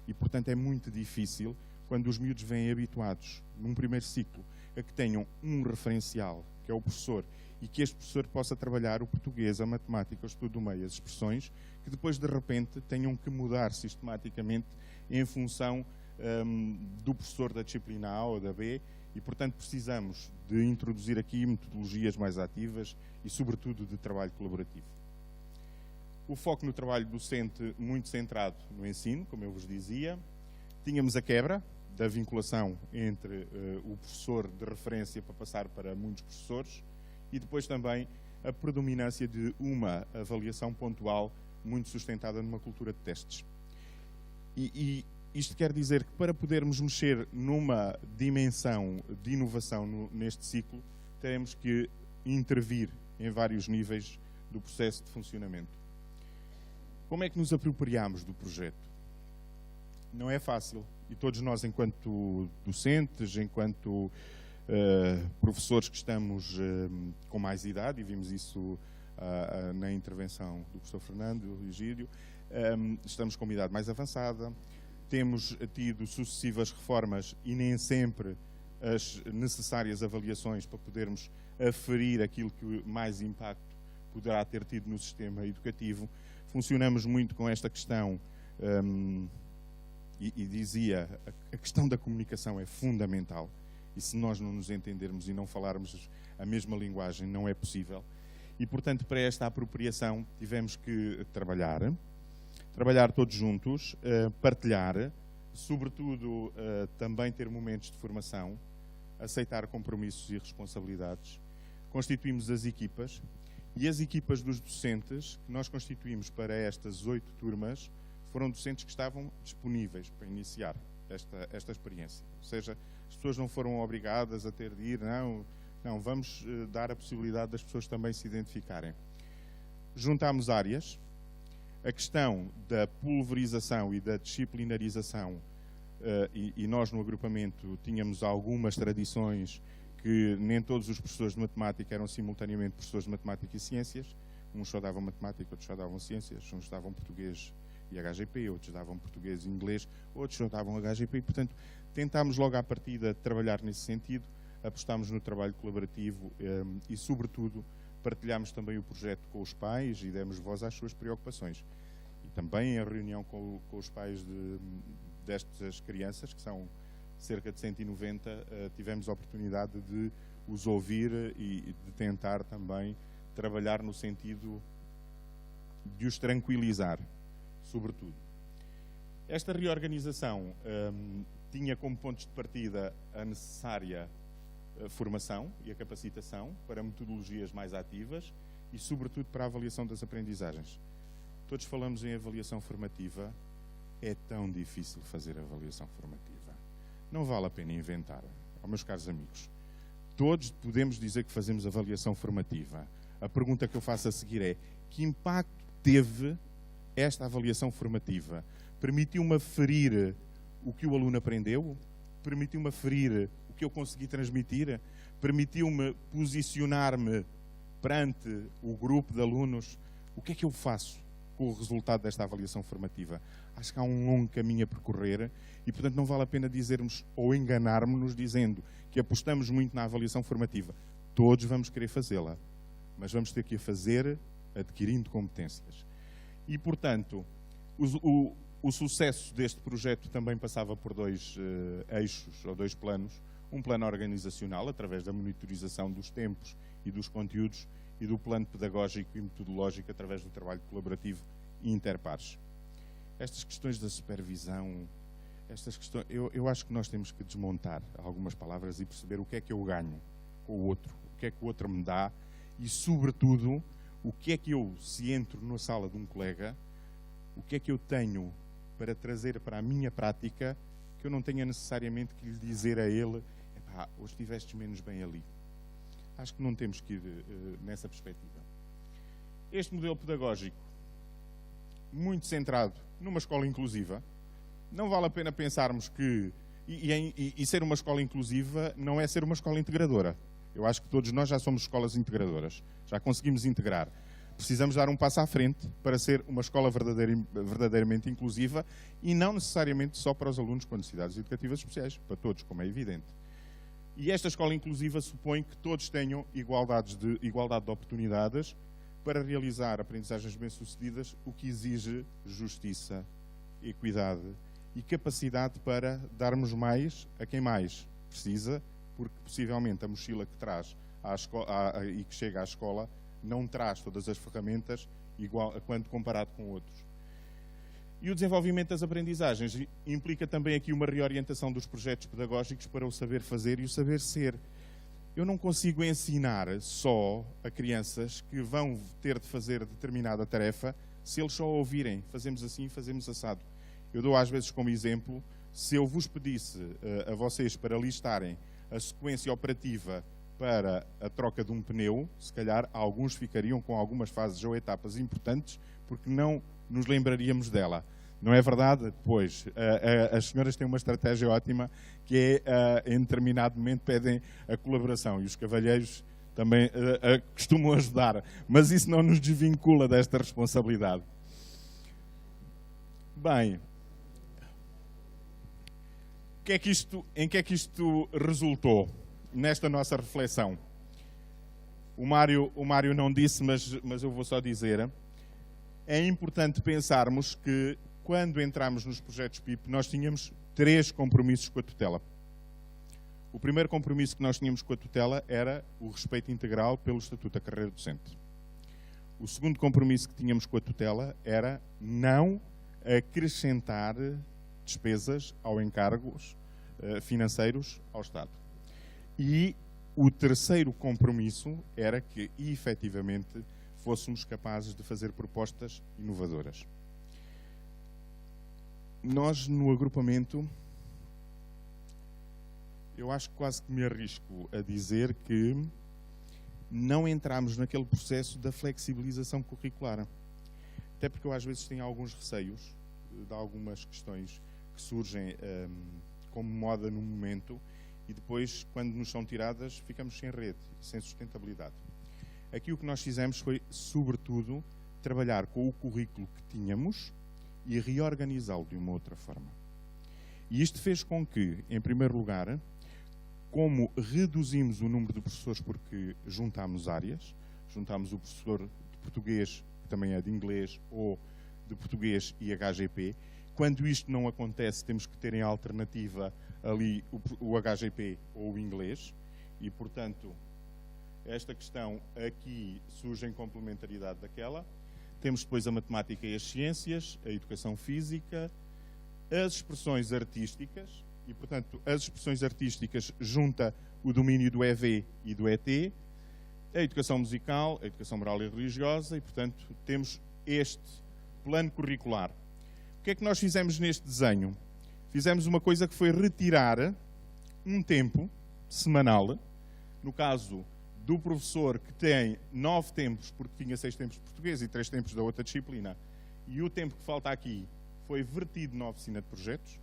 E, portanto, é muito difícil quando os miúdos vêm habituados, num primeiro ciclo, a que tenham um referencial, que é o professor, e que este professor possa trabalhar o português, a matemática, o estudo do meio, as expressões, que depois, de repente, tenham que mudar sistematicamente em função do professor da disciplina A ou da B, e, portanto, precisamos de introduzir aqui metodologias mais ativas e, sobretudo, de trabalho colaborativo. O foco no trabalho docente muito centrado no ensino, como eu vos dizia. Tínhamos a quebra da vinculação entre o professor de referência para passar para muitos professores e depois também a predominância de uma avaliação pontual muito sustentada numa cultura de testes. E isto quer dizer que para podermos mexer numa dimensão de inovação neste ciclo, teremos que intervir em vários níveis do processo de funcionamento. Como é que nos apropriamos do projeto? Não é fácil. E todos nós, enquanto docentes, enquanto professores que estamos com mais idade, e vimos isso na intervenção do professor Fernando e do Egídio, estamos com uma idade mais avançada, temos tido sucessivas reformas e nem sempre as necessárias avaliações para podermos aferir aquilo que mais impacto poderá ter tido no sistema educativo. Funcionamos muito com esta questão e dizia, a questão da comunicação é fundamental e se nós não nos entendermos e não falarmos a mesma linguagem não é possível e, portanto, para esta apropriação tivemos que trabalhar todos juntos, partilhar, sobretudo também ter momentos de formação, aceitar compromissos e responsabilidades. Constituímos as equipas e as equipas dos docentes que nós constituímos para estas 8 turmas foram docentes que estavam disponíveis para iniciar esta experiência. Ou seja, as pessoas não foram obrigadas a ter de ir, não, vamos dar a possibilidade das pessoas também se identificarem. Juntámos áreas, a questão da pulverização e da disciplinarização, e nós no agrupamento tínhamos algumas tradições que nem todos os professores de matemática eram simultaneamente professores de matemática e ciências, uns só davam matemática, outros só davam ciências, uns davam português e HGP, outros davam português e inglês, outros só davam HGP, e, portanto, tentámos logo à partida trabalhar nesse sentido, apostámos no trabalho colaborativo e, sobretudo, partilhámos também o projeto com os pais e demos voz às suas preocupações. E também em reunião com os pais destas crianças, que são cerca de 190, tivemos a oportunidade de os ouvir e de tentar também trabalhar no sentido de os tranquilizar, sobretudo. Esta reorganização tinha como pontos de partida a necessária formação e a capacitação para metodologias mais ativas e, sobretudo, para a avaliação das aprendizagens. Todos falamos em avaliação formativa, é tão difícil fazer avaliação formativa? Não vale a pena inventar. Oh, meus caros amigos, todos podemos dizer que fazemos avaliação formativa. A pergunta que eu faço a seguir é: que impacto teve esta avaliação formativa? Permitiu-me aferir o que o aluno aprendeu? Permitiu-me aferir o que eu consegui transmitir? Permitiu-me posicionar-me perante o grupo de alunos? O que é que eu faço com o resultado desta avaliação formativa? Acho que há um longo caminho a percorrer e, portanto, não vale a pena dizermos ou enganarmos-nos dizendo que apostamos muito na avaliação formativa. Todos vamos querer fazê-la, mas vamos ter que a fazer adquirindo competências. E, portanto, o sucesso deste projeto também passava por dois eixos ou dois planos. Um plano organizacional, através da monitorização dos tempos e dos conteúdos, e do plano pedagógico e metodológico, através do trabalho colaborativo e interpares. Estas questões da supervisão, eu acho que nós temos que desmontar algumas palavras e perceber o que é que eu ganho com o outro, o que é que o outro me dá e, sobretudo, o que é que eu, se entro na sala de um colega, o que é que eu tenho para trazer para a minha prática que eu não tenha necessariamente que lhe dizer a ele: epá, hoje estiveste menos bem ali. Acho que não temos que ir nessa perspectiva. Este modelo pedagógico, muito centrado numa escola inclusiva, não vale a pena pensarmos que... E ser uma escola inclusiva não é ser uma escola integradora. Eu acho que todos nós já somos escolas integradoras. Já conseguimos integrar. Precisamos dar um passo à frente para ser uma escola verdadeiramente inclusiva e não necessariamente só para os alunos com necessidades educativas especiais, para todos, como é evidente. E esta escola inclusiva supõe que todos tenham igualdade de oportunidades para realizar aprendizagens bem-sucedidas, o que exige justiça, equidade e capacidade para darmos mais a quem mais precisa, porque possivelmente a mochila que traz e que chega à escola não traz todas as ferramentas quando comparado com outros. E o desenvolvimento das aprendizagens implica também aqui uma reorientação dos projetos pedagógicos para o saber fazer e o saber ser. Eu não consigo ensinar só a crianças que vão ter de fazer determinada tarefa se eles só ouvirem, fazemos assim, fazemos assado. Eu dou às vezes como exemplo, se eu vos pedisse a vocês para listarem a sequência operativa para a troca de um pneu, se calhar alguns ficariam com algumas fases ou etapas importantes, porque não nos lembraríamos dela. Não é verdade? Pois, as senhoras têm uma estratégia ótima, que é, em determinado momento, pedem a colaboração, e os cavalheiros também costumam ajudar, mas isso não nos desvincula desta responsabilidade. Bem, em que é que isto resultou nesta nossa reflexão? O Mário não disse, mas eu vou só dizer. É importante pensarmos que, quando entramos nos projetos PIP, nós tínhamos 3 compromissos com a tutela. O primeiro compromisso que nós tínhamos com a tutela era o respeito integral pelo Estatuto da Carreira Docente. O segundo compromisso que tínhamos com a tutela era não acrescentar despesas ou encargos financeiros ao Estado. E o terceiro compromisso era que, efetivamente, fôssemos capazes de fazer propostas inovadoras. Nós, no agrupamento, eu acho que quase que me arrisco a dizer que não entramos naquele processo da flexibilização curricular. Até porque eu às vezes tenho alguns receios de algumas questões que surgem como moda no momento e depois, quando nos são tiradas, ficamos sem rede, sem sustentabilidade. Aqui o que nós fizemos foi, sobretudo, trabalhar com o currículo que tínhamos e reorganizá-lo de uma outra forma. E isto fez com que, em primeiro lugar, como reduzimos o número de professores porque juntámos áreas, juntámos o professor de português, que também é de inglês, ou de português e HGP. Quando isto não acontece, temos que ter em alternativa ali o HGP ou o inglês, e, portanto, esta questão aqui surge em complementaridade daquela. Temos depois a matemática e as ciências, a educação física, as expressões artísticas, e, portanto, as expressões artísticas junta o domínio do EV e do ET, a educação musical, a educação moral e religiosa, e, portanto, temos este plano curricular. O que é que nós fizemos neste desenho? Fizemos uma coisa que foi retirar um tempo semanal, no caso do professor que tem 9 tempos, porque tinha 6 tempos de português e 3 tempos da outra disciplina, e o tempo que falta aqui foi vertido na oficina de projetos.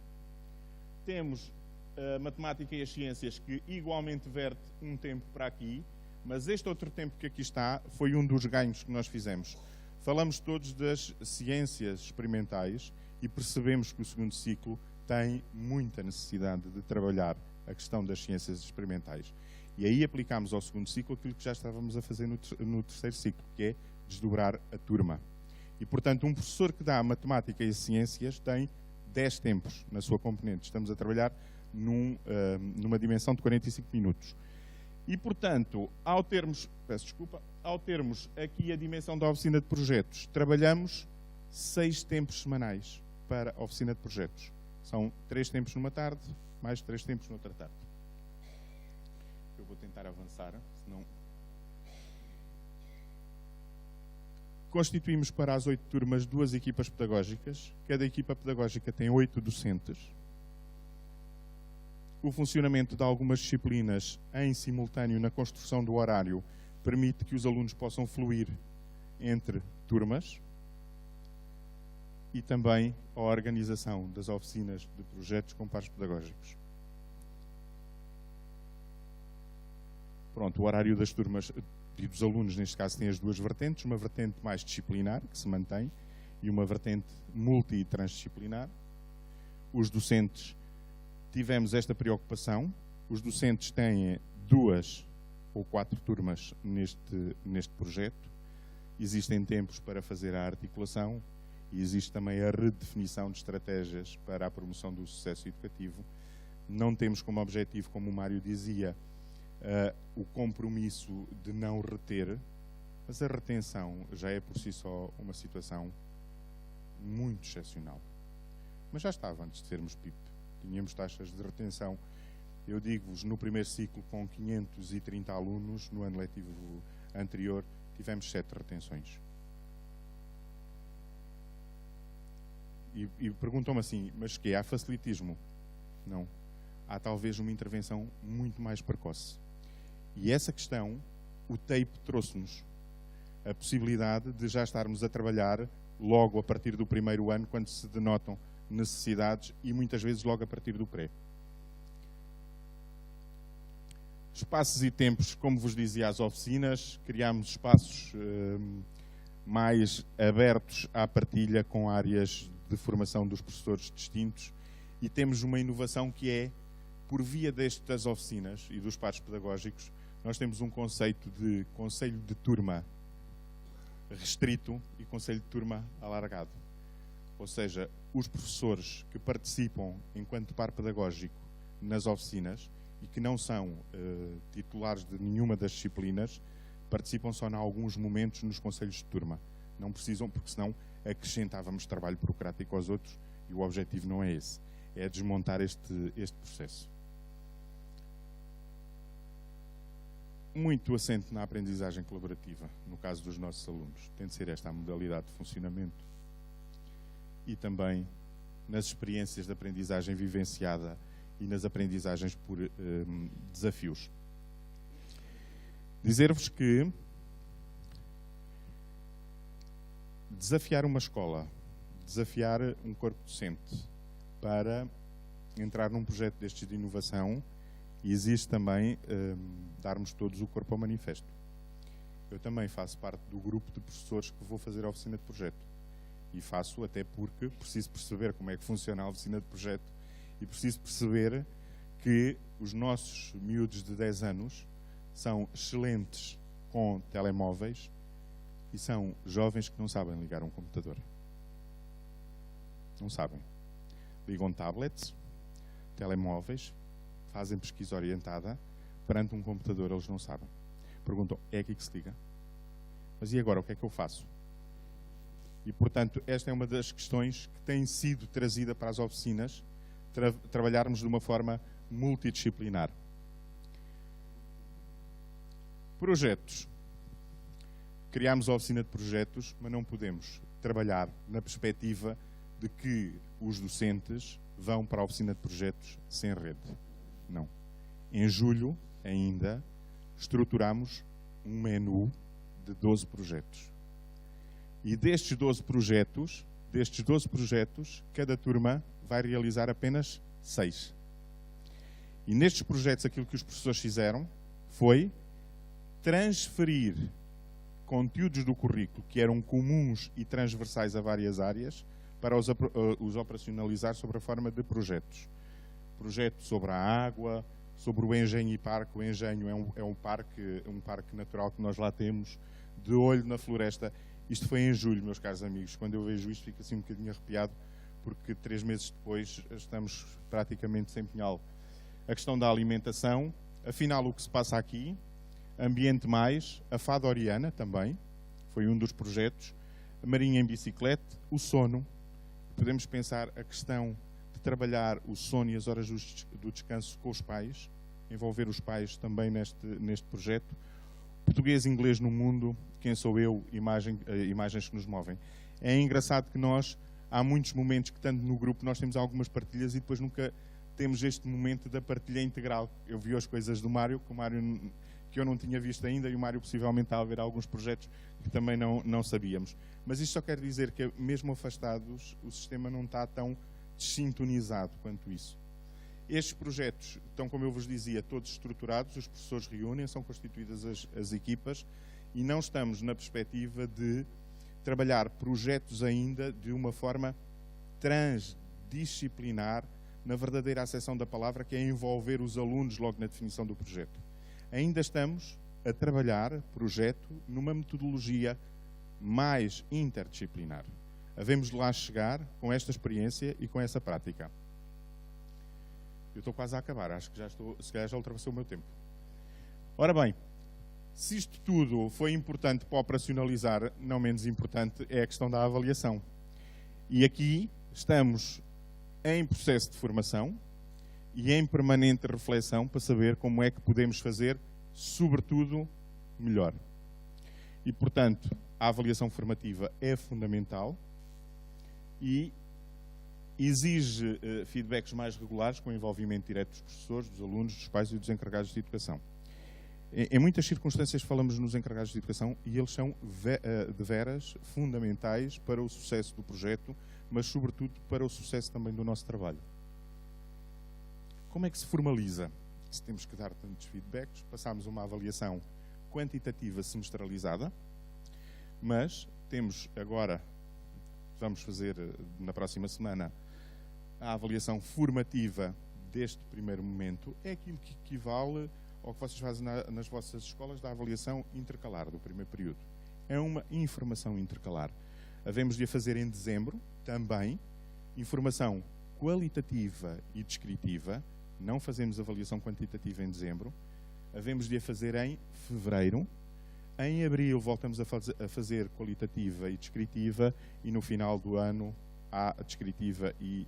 Temos a matemática e as ciências, que igualmente verte um tempo para aqui, mas este outro tempo que aqui está foi um dos ganhos que nós fizemos. Falamos todos das ciências experimentais e percebemos que o segundo ciclo tem muita necessidade de trabalhar a questão das ciências experimentais. E aí aplicámos ao segundo ciclo aquilo que já estávamos a fazer no terceiro ciclo, que é desdobrar a turma. E, portanto, um professor que dá matemática e ciências tem 10 tempos na sua componente. Estamos a trabalhar numa dimensão de 45 minutos. E, portanto, ao termos aqui a dimensão da oficina de projetos, trabalhamos 6 tempos semanais para a oficina de projetos. São 3 tempos numa tarde, mais 3 tempos noutra tarde. Eu vou tentar avançar, senão... Constituímos para as 8 turmas 2 equipas pedagógicas. Cada equipa pedagógica tem 8 docentes. O funcionamento de algumas disciplinas em simultâneo na construção do horário permite que os alunos possam fluir entre turmas, e também a organização das oficinas de projetos com pares pedagógicos. Pronto, o horário das turmas e dos alunos, neste caso, tem as duas vertentes, uma vertente mais disciplinar, que se mantém, e uma vertente multi e transdisciplinar. Os docentes, tivemos esta preocupação, os docentes têm 2 ou 4 turmas neste projeto, existem tempos para fazer a articulação, e existe também a redefinição de estratégias para a promoção do sucesso educativo. Não temos como objetivo, como o Mário dizia, o compromisso de não reter, mas a retenção já é por si só uma situação muito excepcional. Mas já estava antes de sermos PIP. Tínhamos taxas de retenção, eu digo-vos, no primeiro ciclo com 530 alunos, no ano letivo anterior tivemos 7 retenções. E perguntam-me assim, mas que há facilitismo? Não. Há talvez uma intervenção muito mais precoce. E essa questão, o TAPE trouxe-nos a possibilidade de já estarmos a trabalhar logo a partir do primeiro ano, quando se denotam necessidades, e muitas vezes logo a partir do pré. Espaços e tempos, como vos dizia, às oficinas, criámos espaços mais abertos à partilha com áreas de formação dos professores distintos, e temos uma inovação que é, por via destas oficinas e dos pares pedagógicos, nós temos um conceito de conselho de turma restrito e conselho de turma alargado. Ou seja, os professores que participam enquanto par pedagógico nas oficinas e que não são titulares de nenhuma das disciplinas, participam só em alguns momentos nos conselhos de turma. Não precisam, porque senão acrescentávamos trabalho burocrático aos outros, e o objetivo não é esse. É desmontar este processo. Muito assente na aprendizagem colaborativa, no caso dos nossos alunos. Tem de ser esta a modalidade de funcionamento. E também nas experiências de aprendizagem vivenciada e nas aprendizagens por desafios. Dizer-vos que desafiar uma escola, desafiar um corpo docente para entrar num projeto destes de inovação, exige também darmos todos o corpo ao manifesto. Eu também faço parte do grupo de professores que vou fazer a oficina de projeto. E faço até porque preciso perceber como é que funciona a oficina de projeto e preciso perceber que os nossos miúdos de 10 anos são excelentes com telemóveis e são jovens que não sabem ligar um computador. Não sabem. Ligam tablets, telemóveis, fazem pesquisa orientada, perante um computador eles não sabem. Perguntam, é aqui que se liga? Mas e agora, o que é que eu faço? E, portanto, esta é uma das questões que tem sido trazida para as oficinas, trabalharmos de uma forma multidisciplinar. Projetos. Criámos a oficina de projetos, mas não podemos trabalhar na perspectiva de que os docentes vão para a oficina de projetos sem rede. Não. Em julho, ainda, estruturamos um menu de 12 projetos. E destes 12 projetos, cada turma vai realizar apenas 6. E nestes projetos, aquilo que os professores fizeram foi transferir conteúdos do currículo que eram comuns e transversais a várias áreas para os operacionalizar sobre a forma de projetos. Projetos sobre a água, sobre o engenho e parque. O engenho é um parque natural que nós lá temos, de olho na floresta. Isto foi em julho, meus caros amigos. Quando eu vejo isto, fico assim um bocadinho arrepiado, porque 3 meses depois estamos praticamente sem pinhal. A questão da alimentação, afinal o que se passa aqui, Ambiente Mais, a Fada Oriana também, foi um dos projetos, a Marinha em Bicicleta, o sono. Podemos pensar a questão de trabalhar o sono e as horas do descanso com os pais, envolver os pais também neste projeto. Português e inglês no mundo, quem sou eu, imagens que nos movem. É engraçado que nós, há muitos momentos que, estando no grupo, nós temos algumas partilhas e depois nunca temos este momento da partilha integral. Eu vi as coisas do Mário, que eu não tinha visto ainda, e o Mário possivelmente está a ver alguns projetos que também não sabíamos. Mas isto só quer dizer que, mesmo afastados, o sistema não está tão desintonizado quanto isso. Estes projetos estão, como eu vos dizia, todos estruturados, os professores reúnem, são constituídas as equipas, e não estamos na perspectiva de trabalhar projetos ainda de uma forma transdisciplinar, na verdadeira acessão da palavra, que é envolver os alunos logo na definição do projeto. Ainda estamos a trabalhar projeto numa metodologia mais interdisciplinar. Havemos de lá chegar com esta experiência e com essa prática. Eu estou quase a acabar, acho que se calhar já ultrapassou o meu tempo. Ora bem, se isto tudo foi importante para operacionalizar, não menos importante é a questão da avaliação. E aqui estamos em processo de formação e em permanente reflexão para saber como é que podemos fazer, sobretudo, melhor. E, portanto, a avaliação formativa é fundamental e exige feedbacks mais regulares com o envolvimento direto dos professores, dos alunos, dos pais e dos encarregados de educação. Em muitas circunstâncias falamos nos encarregados de educação e eles são de veras fundamentais para o sucesso do projeto, mas sobretudo para o sucesso também do nosso trabalho. Como é que se formaliza? Se temos que dar tantos feedbacks, passamos uma avaliação quantitativa semestralizada, mas temos agora, vamos fazer na próxima semana, a avaliação formativa deste primeiro momento. É aquilo que equivale ao que vocês fazem nas vossas escolas da avaliação intercalar do primeiro período. É uma informação intercalar. Havemos de a fazer em dezembro, também, informação qualitativa e descritiva. Não fazemos avaliação quantitativa em dezembro. Havemos de a fazer em fevereiro. Em abril voltamos a fazer qualitativa e descritiva e no final do ano há a descritiva e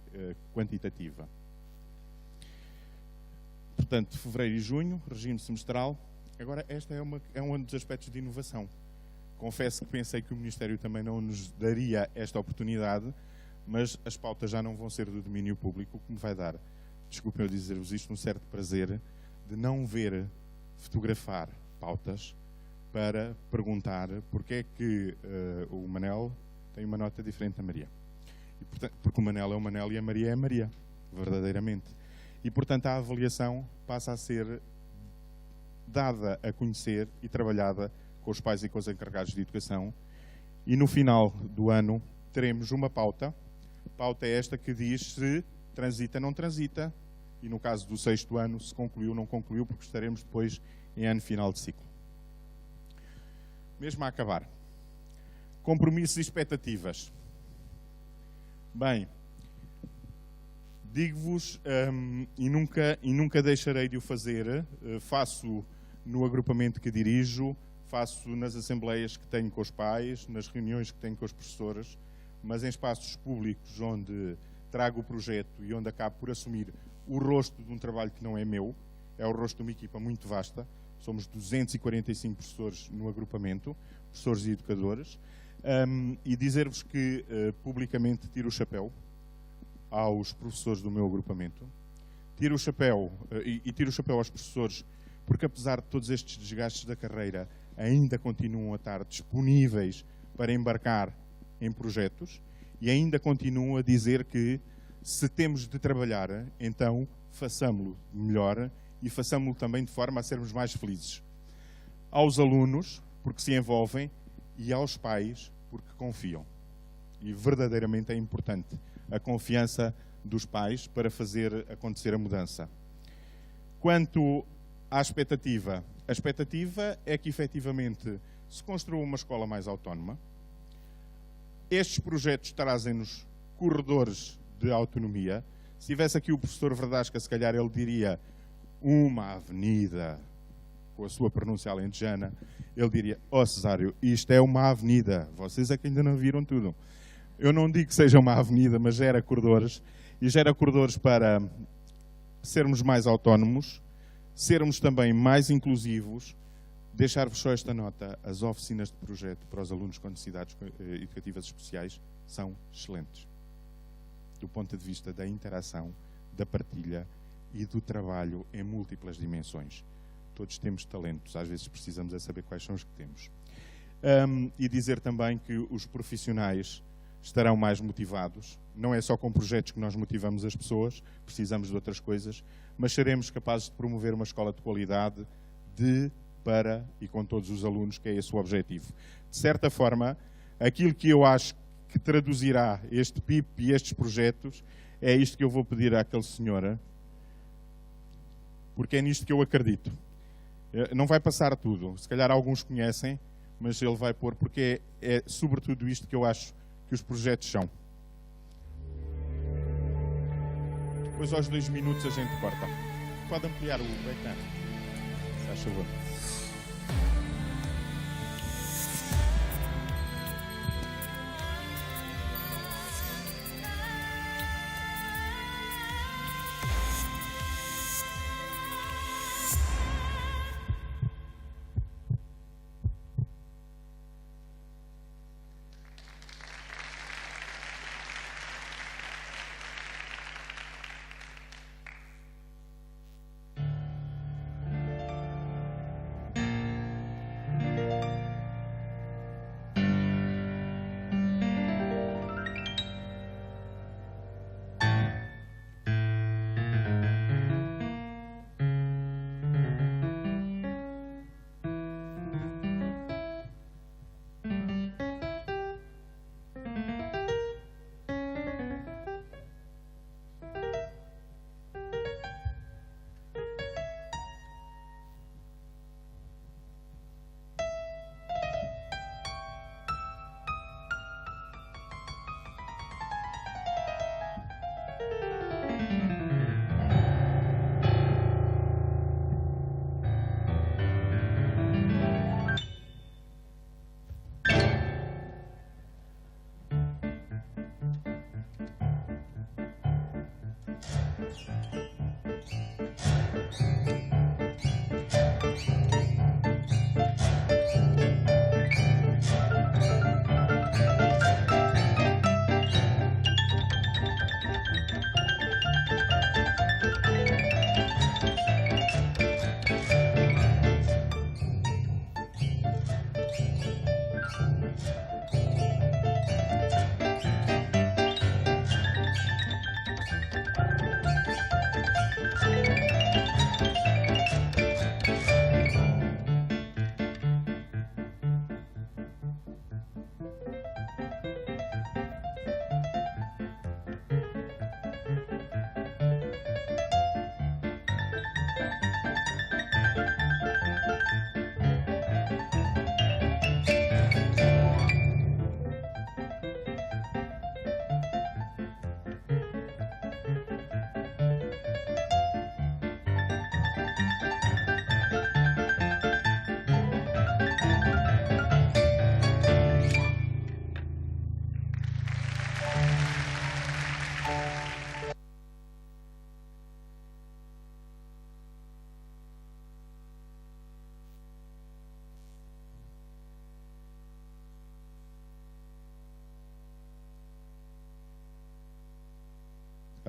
quantitativa. Portanto, fevereiro e junho, regime semestral. Agora, este é um dos aspectos de inovação. Confesso que pensei que o Ministério também não nos daria esta oportunidade, mas as pautas já não vão ser do domínio público, o que me vai dar, desculpem eu dizer-vos isto, um certo prazer de não ver fotografar pautas para perguntar porque é que o Manel tem uma nota diferente da Maria. E, portanto, porque o Manel é o Manel e a Maria é a Maria, verdadeiramente. E, portanto, a avaliação passa a ser dada a conhecer e trabalhada com os pais e com os encarregados de educação. E no final do ano teremos uma pauta. Pauta é esta que diz se transita, não transita. E no caso do 6º ano, se concluiu, não concluiu, porque estaremos depois em ano final de ciclo. Mesmo a acabar. Compromissos e expectativas. Bem, digo-vos, e nunca deixarei de o fazer, faço no agrupamento que dirijo, faço nas assembleias que tenho com os pais, nas reuniões que tenho com os professores, mas em espaços públicos onde trago o projeto e onde acabo por assumir o rosto de um trabalho que não é meu, é o rosto de uma equipa muito vasta, somos 245 professores no agrupamento, professores e educadores, e dizer-vos que publicamente tiro o chapéu aos professores do meu agrupamento. Tiro o chapéu e tiro o chapéu aos professores, porque apesar de todos estes desgastes da carreira, ainda continuam a estar disponíveis para embarcar em projetos e ainda continuam a dizer que se temos de trabalhar, então façamo-lo melhor e façamo-lo também de forma a sermos mais felizes. Aos alunos, porque se envolvem, e aos pais, porque confiam. E verdadeiramente é importante a confiança dos pais para fazer acontecer a mudança. Quanto à expectativa, a expectativa é que efetivamente se construa uma escola mais autónoma. Estes projetos trazem-nos corredores de autonomia. Se tivesse aqui o professor Verdasca, se calhar ele diria uma avenida, com a sua pronúncia alentejana, ele diria: ó Cesário, isto é uma avenida, vocês é que ainda não viram tudo. Eu não digo que seja uma avenida, mas gera corredores, e gera corredores para sermos mais autónomos, sermos também mais inclusivos. Deixar-vos só esta nota: as oficinas de projeto para os alunos com necessidades educativas especiais são excelentes, do ponto de vista da interação, da partilha e do trabalho em múltiplas dimensões. Todos temos talentos, às vezes precisamos é saber quais são os que temos. E dizer também que os profissionais estarão mais motivados. Não é só com projetos que nós motivamos as pessoas, precisamos de outras coisas, mas seremos capazes de promover uma escola de qualidade para e com todos os alunos, que é esse o objetivo. De certa forma, aquilo que eu acho que traduzirá este PIP e estes projetos é isto que eu vou pedir àquele senhor, porque é nisto que eu acredito. Não vai passar tudo, se calhar alguns conhecem, mas ele vai pôr, porque é sobretudo isto que eu acho que os projetos são. Depois aos 2 minutos a gente corta. Pode ampliar o ecrã, se faz favor.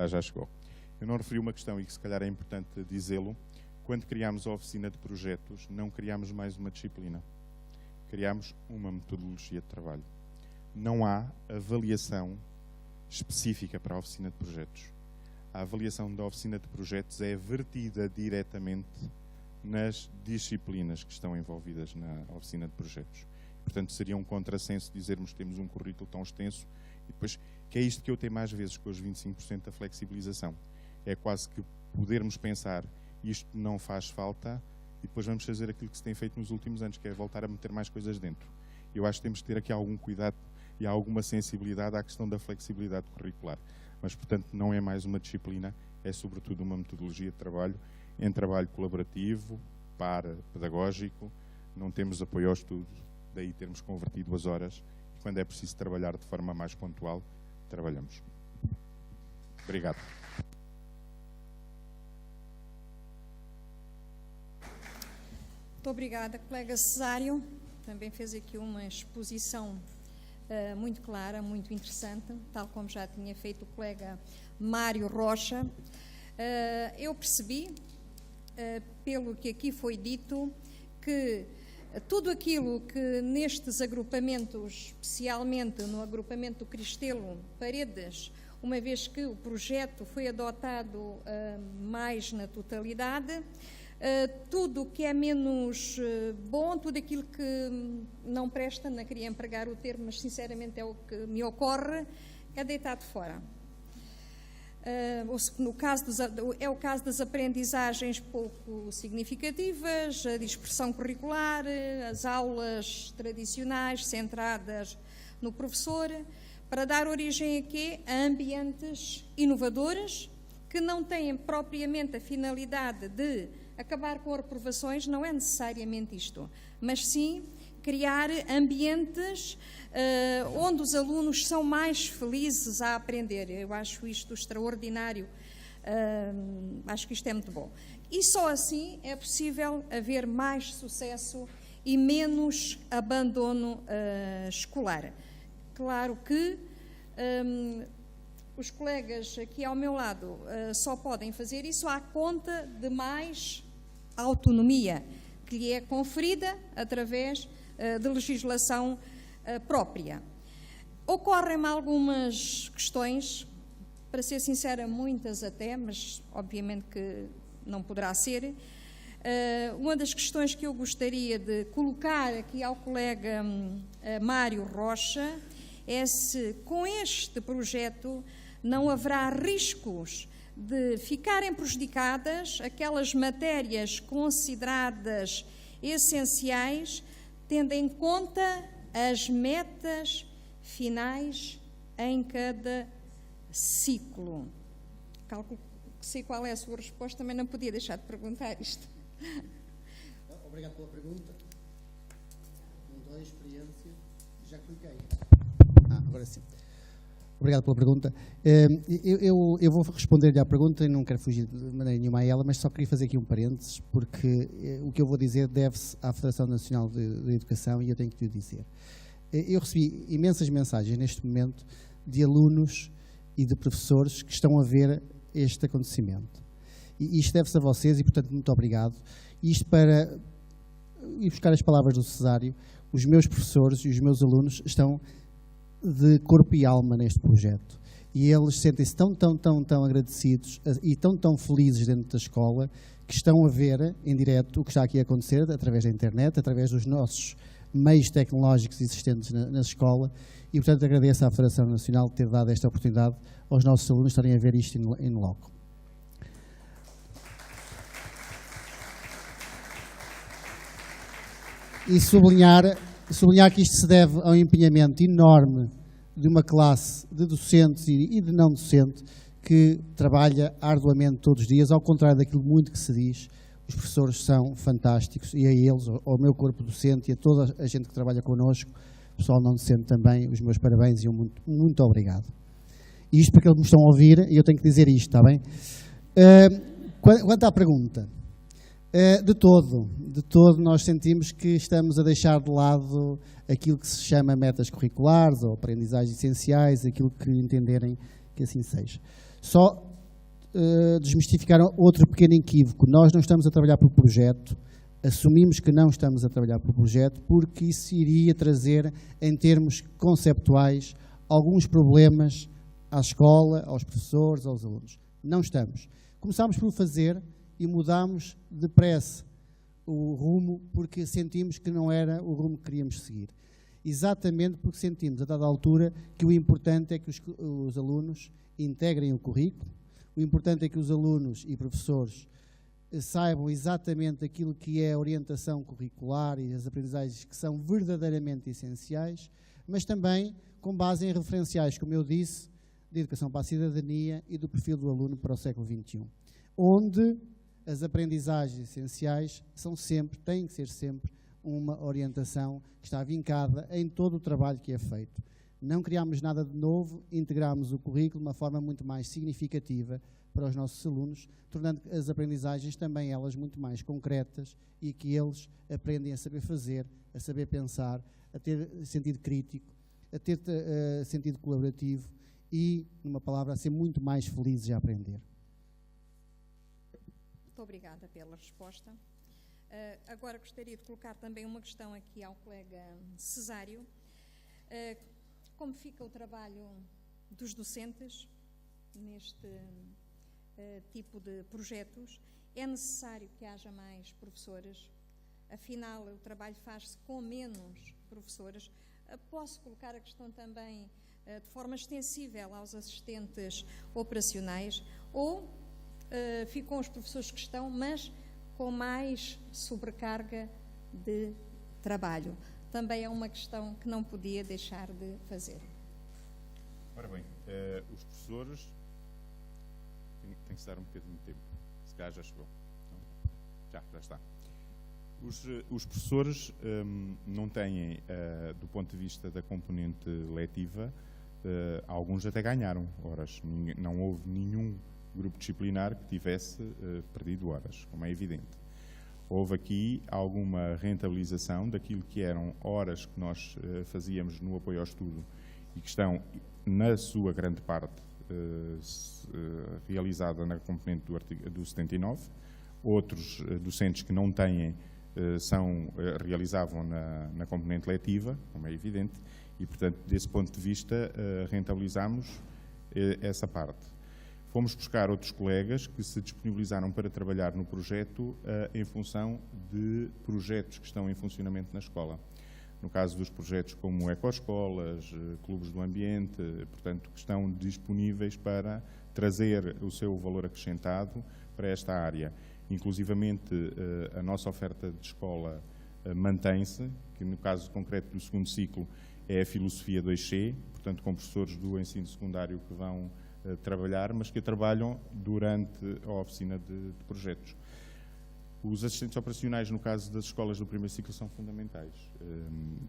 Já chegou. Eu não referi uma questão e que se calhar é importante dizê-lo. Quando criámos a oficina de projetos, não criámos mais uma disciplina. Criámos uma metodologia de trabalho. Não há avaliação específica para a oficina de projetos. A avaliação da oficina de projetos é vertida diretamente nas disciplinas que estão envolvidas na oficina de projetos. Portanto, seria um contrassenso dizermos que temos um currículo tão extenso e depois, que é isto que eu tenho mais vezes com os 25% da flexibilização. É quase que podermos pensar, isto não faz falta, e depois vamos fazer aquilo que se tem feito nos últimos anos, que é voltar a meter mais coisas dentro. Eu acho que temos de ter aqui algum cuidado e alguma sensibilidade à questão da flexibilidade curricular. Mas, portanto, não é mais uma disciplina, é sobretudo uma metodologia de trabalho, em trabalho colaborativo, pedagógico, não temos apoio ao estudo, daí termos convertido as horas, e quando é preciso trabalhar de forma mais pontual, trabalhamos. Obrigado. Muito obrigada, colega Cesário. Também fez aqui uma exposição muito clara, muito interessante, tal como já tinha feito o colega Mário Rocha. Eu percebi, pelo que aqui foi dito, que tudo aquilo que nestes agrupamentos, especialmente no agrupamento do Cristelo Paredes, uma vez que o projeto foi adotado mais na totalidade, tudo o que é menos bom, tudo aquilo que não presta, não queria empregar o termo, mas sinceramente é o que me ocorre, é deitado fora. No caso é o caso das aprendizagens pouco significativas, a dispersão curricular, as aulas tradicionais centradas no professor, para dar origem a quê? A ambientes inovadores que não têm propriamente a finalidade de acabar com reprovações, não é necessariamente isto, mas sim criar ambientes onde os alunos são mais felizes a aprender. Eu acho isto extraordinário, acho que isto é muito bom. E só assim é possível haver mais sucesso e menos abandono escolar. Claro que os colegas aqui ao meu lado só podem fazer isso à conta de mais autonomia que lhe é conferida através de legislação própria. Ocorrem-me algumas questões, para ser sincera, muitas até, mas obviamente que não poderá ser. Uma das questões que eu gostaria de colocar aqui ao colega Mário Rocha é se com este projeto não haverá riscos de ficarem prejudicadas aquelas matérias consideradas essenciais, tendo em conta as metas finais em cada ciclo. Calculo que sei qual é a sua resposta, mas não podia deixar de perguntar isto. Obrigado pela pergunta. 1, 2, experiência. Já cliquei. Agora sim. Obrigado pela pergunta. Eu vou responder-lhe à pergunta e não quero fugir de maneira nenhuma a ela, mas só queria fazer aqui um parênteses, porque o que eu vou dizer deve-se à Federação Nacional de Educação e eu tenho que lhe dizer. Eu recebi imensas mensagens neste momento de alunos e de professores que estão a ver este acontecimento. E isto deve-se a vocês e, portanto, muito obrigado. Isto para ir buscar as palavras do Cesário, os meus professores e os meus alunos estão de corpo e alma neste projeto. E eles sentem-se tão agradecidos e tão felizes dentro da escola que estão a ver em direto o que está aqui a acontecer através da internet, através dos nossos meios tecnológicos existentes na escola e, portanto, agradeço à Federação Nacional de ter dado esta oportunidade aos nossos alunos estarem a ver isto em loco. E sublinhar que isto se deve ao empenhamento enorme de uma classe de docentes e de não docentes que trabalha arduamente todos os dias, ao contrário daquilo muito que se diz. Os professores são fantásticos e a eles, ao meu corpo docente e a toda a gente que trabalha connosco, o pessoal não docente também, os meus parabéns e um muito obrigado. E isto porque eles me estão a ouvir e eu tenho que dizer isto, está bem? Quanto à pergunta, de todo nós sentimos que estamos a deixar de lado aquilo que se chama metas curriculares ou aprendizagens essenciais, aquilo que entenderem que assim seja. Só desmistificar outro pequeno equívoco. Nós não estamos a trabalhar por projeto, assumimos que não estamos a trabalhar por projeto, porque isso iria trazer, em termos conceptuais, alguns problemas à escola, aos professores, aos alunos. Não estamos. Começámos por fazer e mudámos depressa o rumo, porque sentimos que não era o rumo que queríamos seguir. Exatamente porque sentimos, a dada altura, que o importante é que os alunos integrem o currículo, o importante é que os alunos e professores saibam exatamente aquilo que é a orientação curricular e as aprendizagens que são verdadeiramente essenciais, mas também com base em referenciais, como eu disse, de educação para a cidadania e do perfil do aluno para o século XXI, onde as aprendizagens essenciais têm que ser sempre uma orientação que está vincada em todo o trabalho que é feito. Não criámos nada de novo, integramos o currículo de uma forma muito mais significativa para os nossos alunos, tornando as aprendizagens também elas muito mais concretas e que eles aprendem a saber fazer, a saber pensar, a ter sentido crítico, a ter sentido colaborativo e, numa palavra, a ser muito mais felizes a aprender. Muito obrigada pela resposta. Agora gostaria de colocar também uma questão aqui ao colega Cesário. Como fica o trabalho dos docentes neste tipo de projetos? É necessário que haja mais professores? Afinal, o trabalho faz-se com menos professores. Posso colocar a questão também de forma extensível aos assistentes operacionais, ou ficam os professores que estão, mas com mais sobrecarga de trabalho? Também é uma questão que não podia deixar de fazer. Ora bem, os professores... Tem que estar um bocadinho de tempo. Se calhar já chegou. Já está. Os professores não têm, do ponto de vista da componente letiva, alguns até ganharam horas. Não houve nenhum grupo disciplinar que tivesse perdido horas, como é evidente. Houve aqui alguma rentabilização daquilo que eram horas que nós fazíamos no apoio ao estudo e que estão, na sua grande parte, realizada na componente do 79. Outros docentes que não têm realizavam na componente letiva, como é evidente, e, portanto, desse ponto de vista, rentabilizamos essa parte. Fomos buscar outros colegas que se disponibilizaram para trabalhar no projeto em função de projetos que estão em funcionamento na escola. No caso dos projetos como ecoescolas, clubes do ambiente, portanto, que estão disponíveis para trazer o seu valor acrescentado para esta área. Inclusivamente, a nossa oferta de escola mantém-se, que no caso concreto do segundo ciclo é a filosofia 2C, portanto, com professores do ensino secundário que vão trabalhar, mas que trabalham durante a oficina de projetos. Os assistentes operacionais, no caso das escolas do primeiro ciclo, são fundamentais.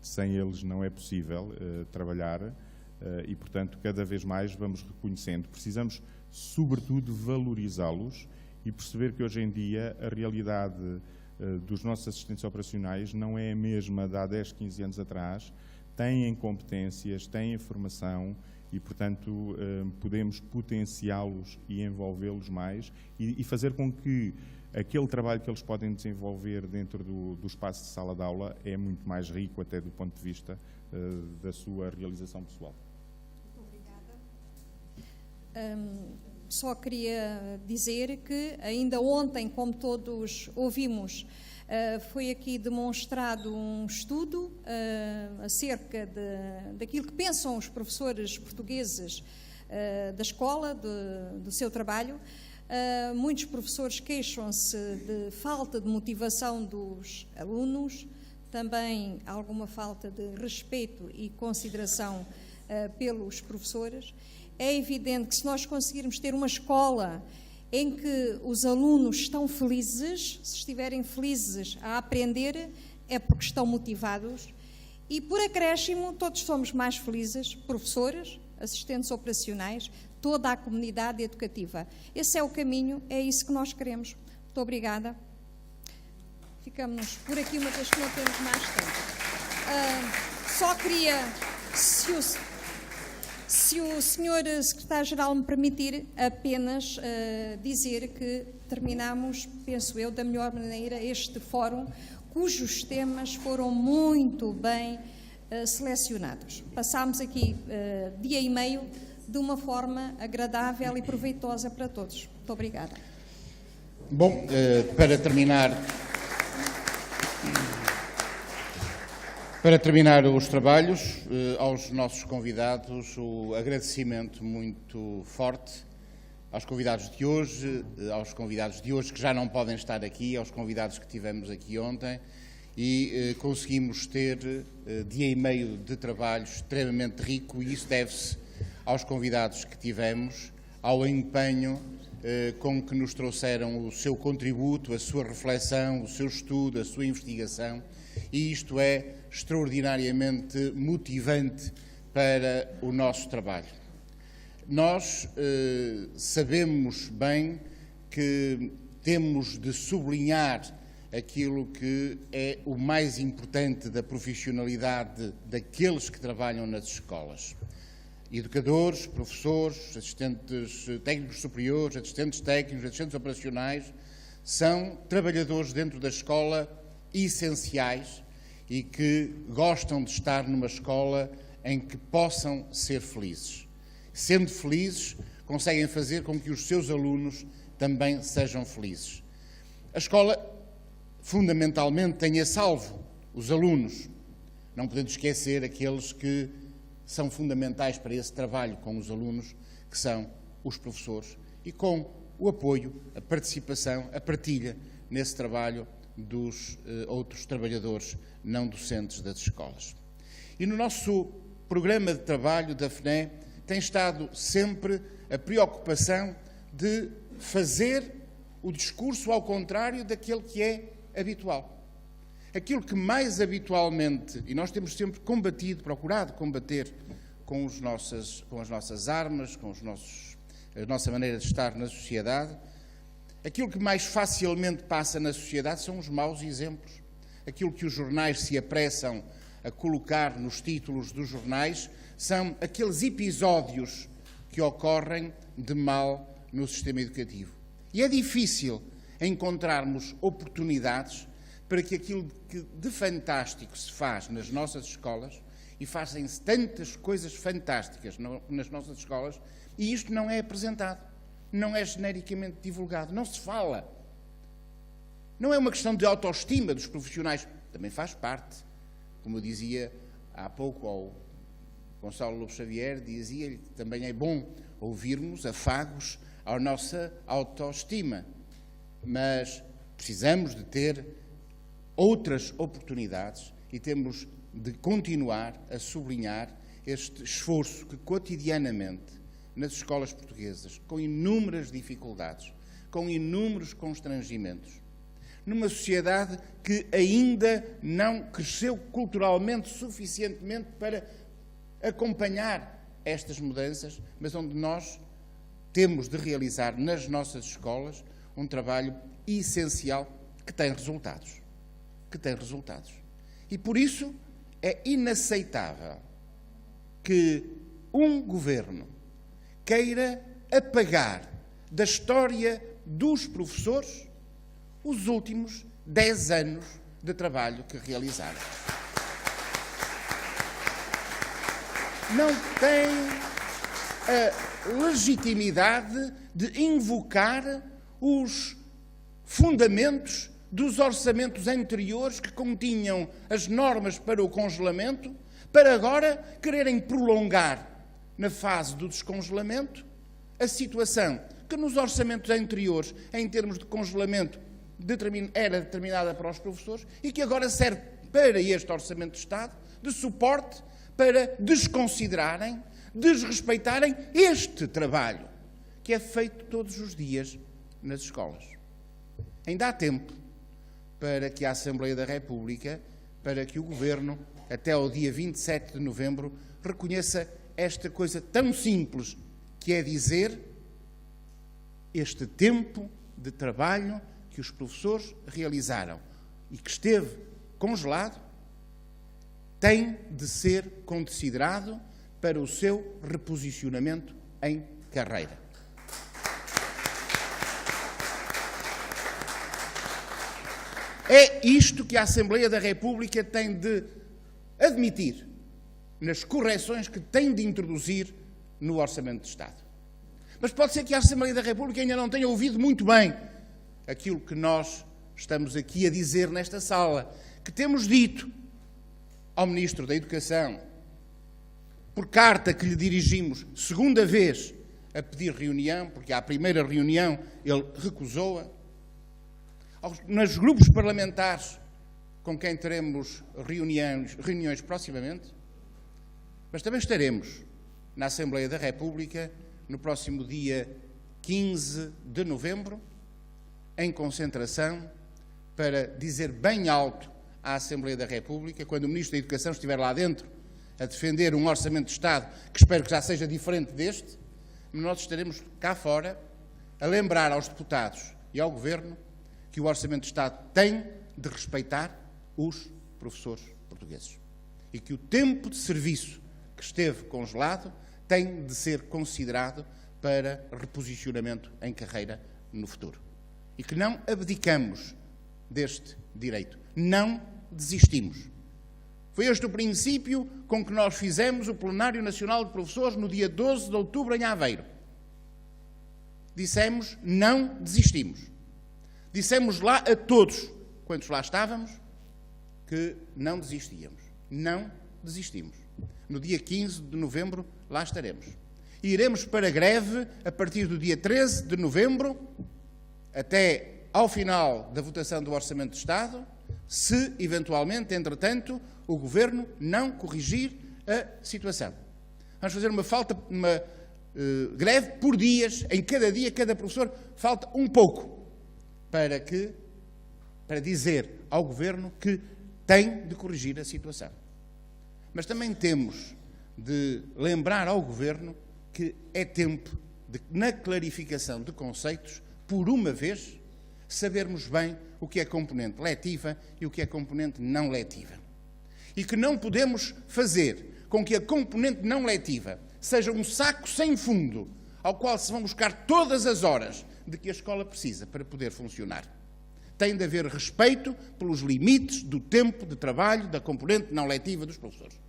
Sem eles não é possível trabalhar e, portanto, cada vez mais vamos reconhecendo. Precisamos, sobretudo, valorizá-los e perceber que hoje em dia a realidade dos nossos assistentes operacionais não é a mesma de há 10, 15 anos atrás. Têm competências, têm formação e, portanto, podemos potenciá-los e envolvê-los mais e fazer com que aquele trabalho que eles podem desenvolver dentro do espaço de sala de aula é muito mais rico, até do ponto de vista da sua realização pessoal. Muito obrigada. Só queria dizer que ainda ontem, como todos ouvimos, foi aqui demonstrado um estudo acerca daquilo que pensam os professores portugueses da escola, do seu trabalho. Muitos professores queixam-se de falta de motivação dos alunos, também alguma falta de respeito e consideração pelos professores. É evidente que se nós conseguirmos ter uma escola em que os alunos estão felizes, se estiverem felizes a aprender, é porque estão motivados. E por acréscimo, todos somos mais felizes, professores, assistentes operacionais, toda a comunidade educativa. Esse é o caminho, é isso que nós queremos. Muito obrigada. Ficamos por aqui, uma vez que não temos mais tempo. Só queria, Se o Sr. Secretário-Geral me permitir apenas dizer que terminamos, penso eu, da melhor maneira este fórum, cujos temas foram muito bem selecionados. Passámos aqui dia e meio de uma forma agradável e proveitosa para todos. Muito obrigada. Bom, para terminar os trabalhos, aos nossos convidados, o agradecimento muito forte aos convidados de hoje, que já não podem estar aqui, aos convidados que tivemos aqui ontem, e conseguimos ter dia e meio de trabalho extremamente rico, e isso deve-se aos convidados que tivemos, ao empenho com que nos trouxeram o seu contributo, a sua reflexão, o seu estudo, a sua investigação, e isto é extraordinariamente motivante para o nosso trabalho. Nós sabemos bem que temos de sublinhar aquilo que é o mais importante da profissionalidade daqueles que trabalham nas escolas. Educadores, professores, assistentes técnicos superiores, assistentes técnicos, assistentes operacionais, são trabalhadores dentro da escola essenciais e que gostam de estar numa escola em que possam ser felizes. Sendo felizes, conseguem fazer com que os seus alunos também sejam felizes. A escola, fundamentalmente, tem a salvo os alunos. Não podemos esquecer aqueles que são fundamentais para esse trabalho com os alunos, que são os professores, e com o apoio, a participação, a partilha nesse trabalho dos outros trabalhadores não docentes das escolas. E no nosso programa de trabalho da FNE tem estado sempre a preocupação de fazer o discurso ao contrário daquele que é habitual. Aquilo que mais habitualmente, e nós temos sempre procurado combater com as nossas armas, com a nossa maneira de estar na sociedade, aquilo que mais facilmente passa na sociedade são os maus exemplos. Aquilo que os jornais se apressam a colocar nos títulos dos jornais são aqueles episódios que ocorrem de mal no sistema educativo. E é difícil encontrarmos oportunidades para que aquilo que de fantástico se faz nas nossas escolas, e fazem-se tantas coisas fantásticas nas nossas escolas, e isto não é apresentado, não é genericamente divulgado, não se fala. Não é uma questão de autoestima dos profissionais, também faz parte. Como eu dizia há pouco ao Gonçalo Lobo Xavier, dizia-lhe que também é bom ouvirmos afagos à nossa autoestima, mas precisamos de ter outras oportunidades e temos de continuar a sublinhar este esforço que cotidianamente nas escolas portuguesas, com inúmeras dificuldades, com inúmeros constrangimentos, numa sociedade que ainda não cresceu culturalmente suficientemente para acompanhar estas mudanças, mas onde nós temos de realizar nas nossas escolas um trabalho essencial que tem resultados. E por isso é inaceitável que um governo queira apagar da história dos professores os últimos 10 anos de trabalho que realizaram. Não tem a legitimidade de invocar os fundamentos dos orçamentos anteriores que continham as normas para o congelamento, para agora quererem prolongar na fase do descongelamento a situação que nos orçamentos anteriores, em termos de congelamento, era determinada para os professores e que agora serve para este Orçamento de Estado de suporte para desconsiderarem, desrespeitarem este trabalho que é feito todos os dias nas escolas. Ainda há tempo para que a Assembleia da República, para que o Governo, até ao dia 27 de novembro, reconheça esta coisa tão simples, que é dizer este tempo de trabalho que os professores realizaram e que esteve congelado tem de ser considerado, para o seu reposicionamento em carreira. É isto que a Assembleia da República tem de admitir nas correções que tem de introduzir no Orçamento de Estado. Mas pode ser que a Assembleia da República ainda não tenha ouvido muito bem aquilo que nós estamos aqui a dizer nesta sala, que temos dito ao Ministro da Educação, por carta que lhe dirigimos, segunda vez, a pedir reunião, porque à primeira reunião ele recusou-a, nos grupos parlamentares com quem teremos reuniões proximamente, mas também estaremos na Assembleia da República no próximo dia 15 de novembro, em concentração, para dizer bem alto à Assembleia da República, quando o Ministro da Educação estiver lá dentro a defender um Orçamento de Estado, que espero que já seja diferente deste, nós estaremos cá fora a lembrar aos deputados e ao Governo que o Orçamento de Estado tem de respeitar os professores portugueses e que o tempo de serviço que esteve congelado tem de ser considerado para reposicionamento em carreira no futuro. E que não abdicamos deste direito. Não desistimos. Foi este o princípio com que nós fizemos o Plenário Nacional de Professores no dia 12 de outubro em Aveiro. Dissemos, não desistimos. Dissemos lá a todos, quantos lá estávamos, que não desistíamos. Não desistimos. No dia 15 de novembro, lá estaremos. E iremos para greve a partir do dia 13 de novembro, até ao final da votação do Orçamento de Estado, se, eventualmente, entretanto, o Governo não corrigir a situação. Vamos fazer uma greve por dias, em cada dia, cada professor falta um pouco, para dizer ao Governo que tem de corrigir a situação. Mas também temos de lembrar ao Governo que é tempo de, na clarificação de conceitos, por uma vez, sabermos bem o que é componente letiva e o que é componente não letiva. E que não podemos fazer com que a componente não letiva seja um saco sem fundo, ao qual se vão buscar todas as horas de que a escola precisa para poder funcionar. Tem de haver respeito pelos limites do tempo de trabalho da componente não letiva dos professores.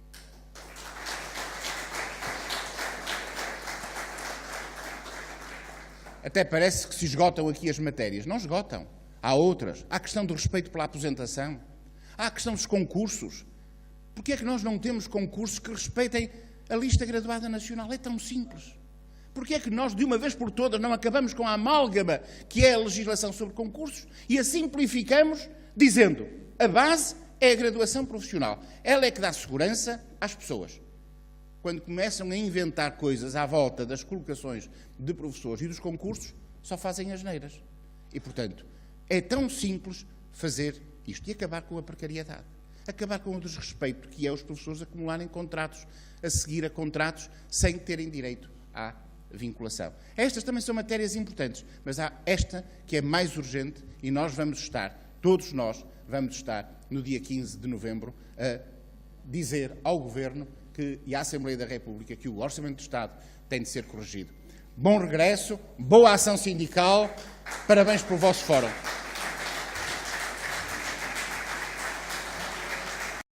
Até parece que se esgotam aqui as matérias. Não esgotam. Há outras. Há a questão do respeito pela aposentação. Há a questão dos concursos. Porquê é que nós não temos concursos que respeitem a lista graduada nacional? É tão simples. Porquê é que nós, de uma vez por todas, não acabamos com a amálgama que é a legislação sobre concursos e a simplificamos dizendo a base é a graduação profissional. Ela é que dá segurança às pessoas. Quando começam a inventar coisas à volta das colocações de professores e dos concursos, só fazem asneiras. E, portanto, é tão simples fazer isto e acabar com a precariedade. Acabar com o desrespeito que é os professores acumularem contratos, a seguir a contratos, sem terem direito à vinculação. Estas também são matérias importantes, mas há esta que é mais urgente e nós vamos estar, todos nós, vamos estar no dia 15 de novembro a dizer ao Governo e à Assembleia da República que o Orçamento do Estado tem de ser corrigido. Bom regresso, boa ação sindical, parabéns pelo vosso fórum.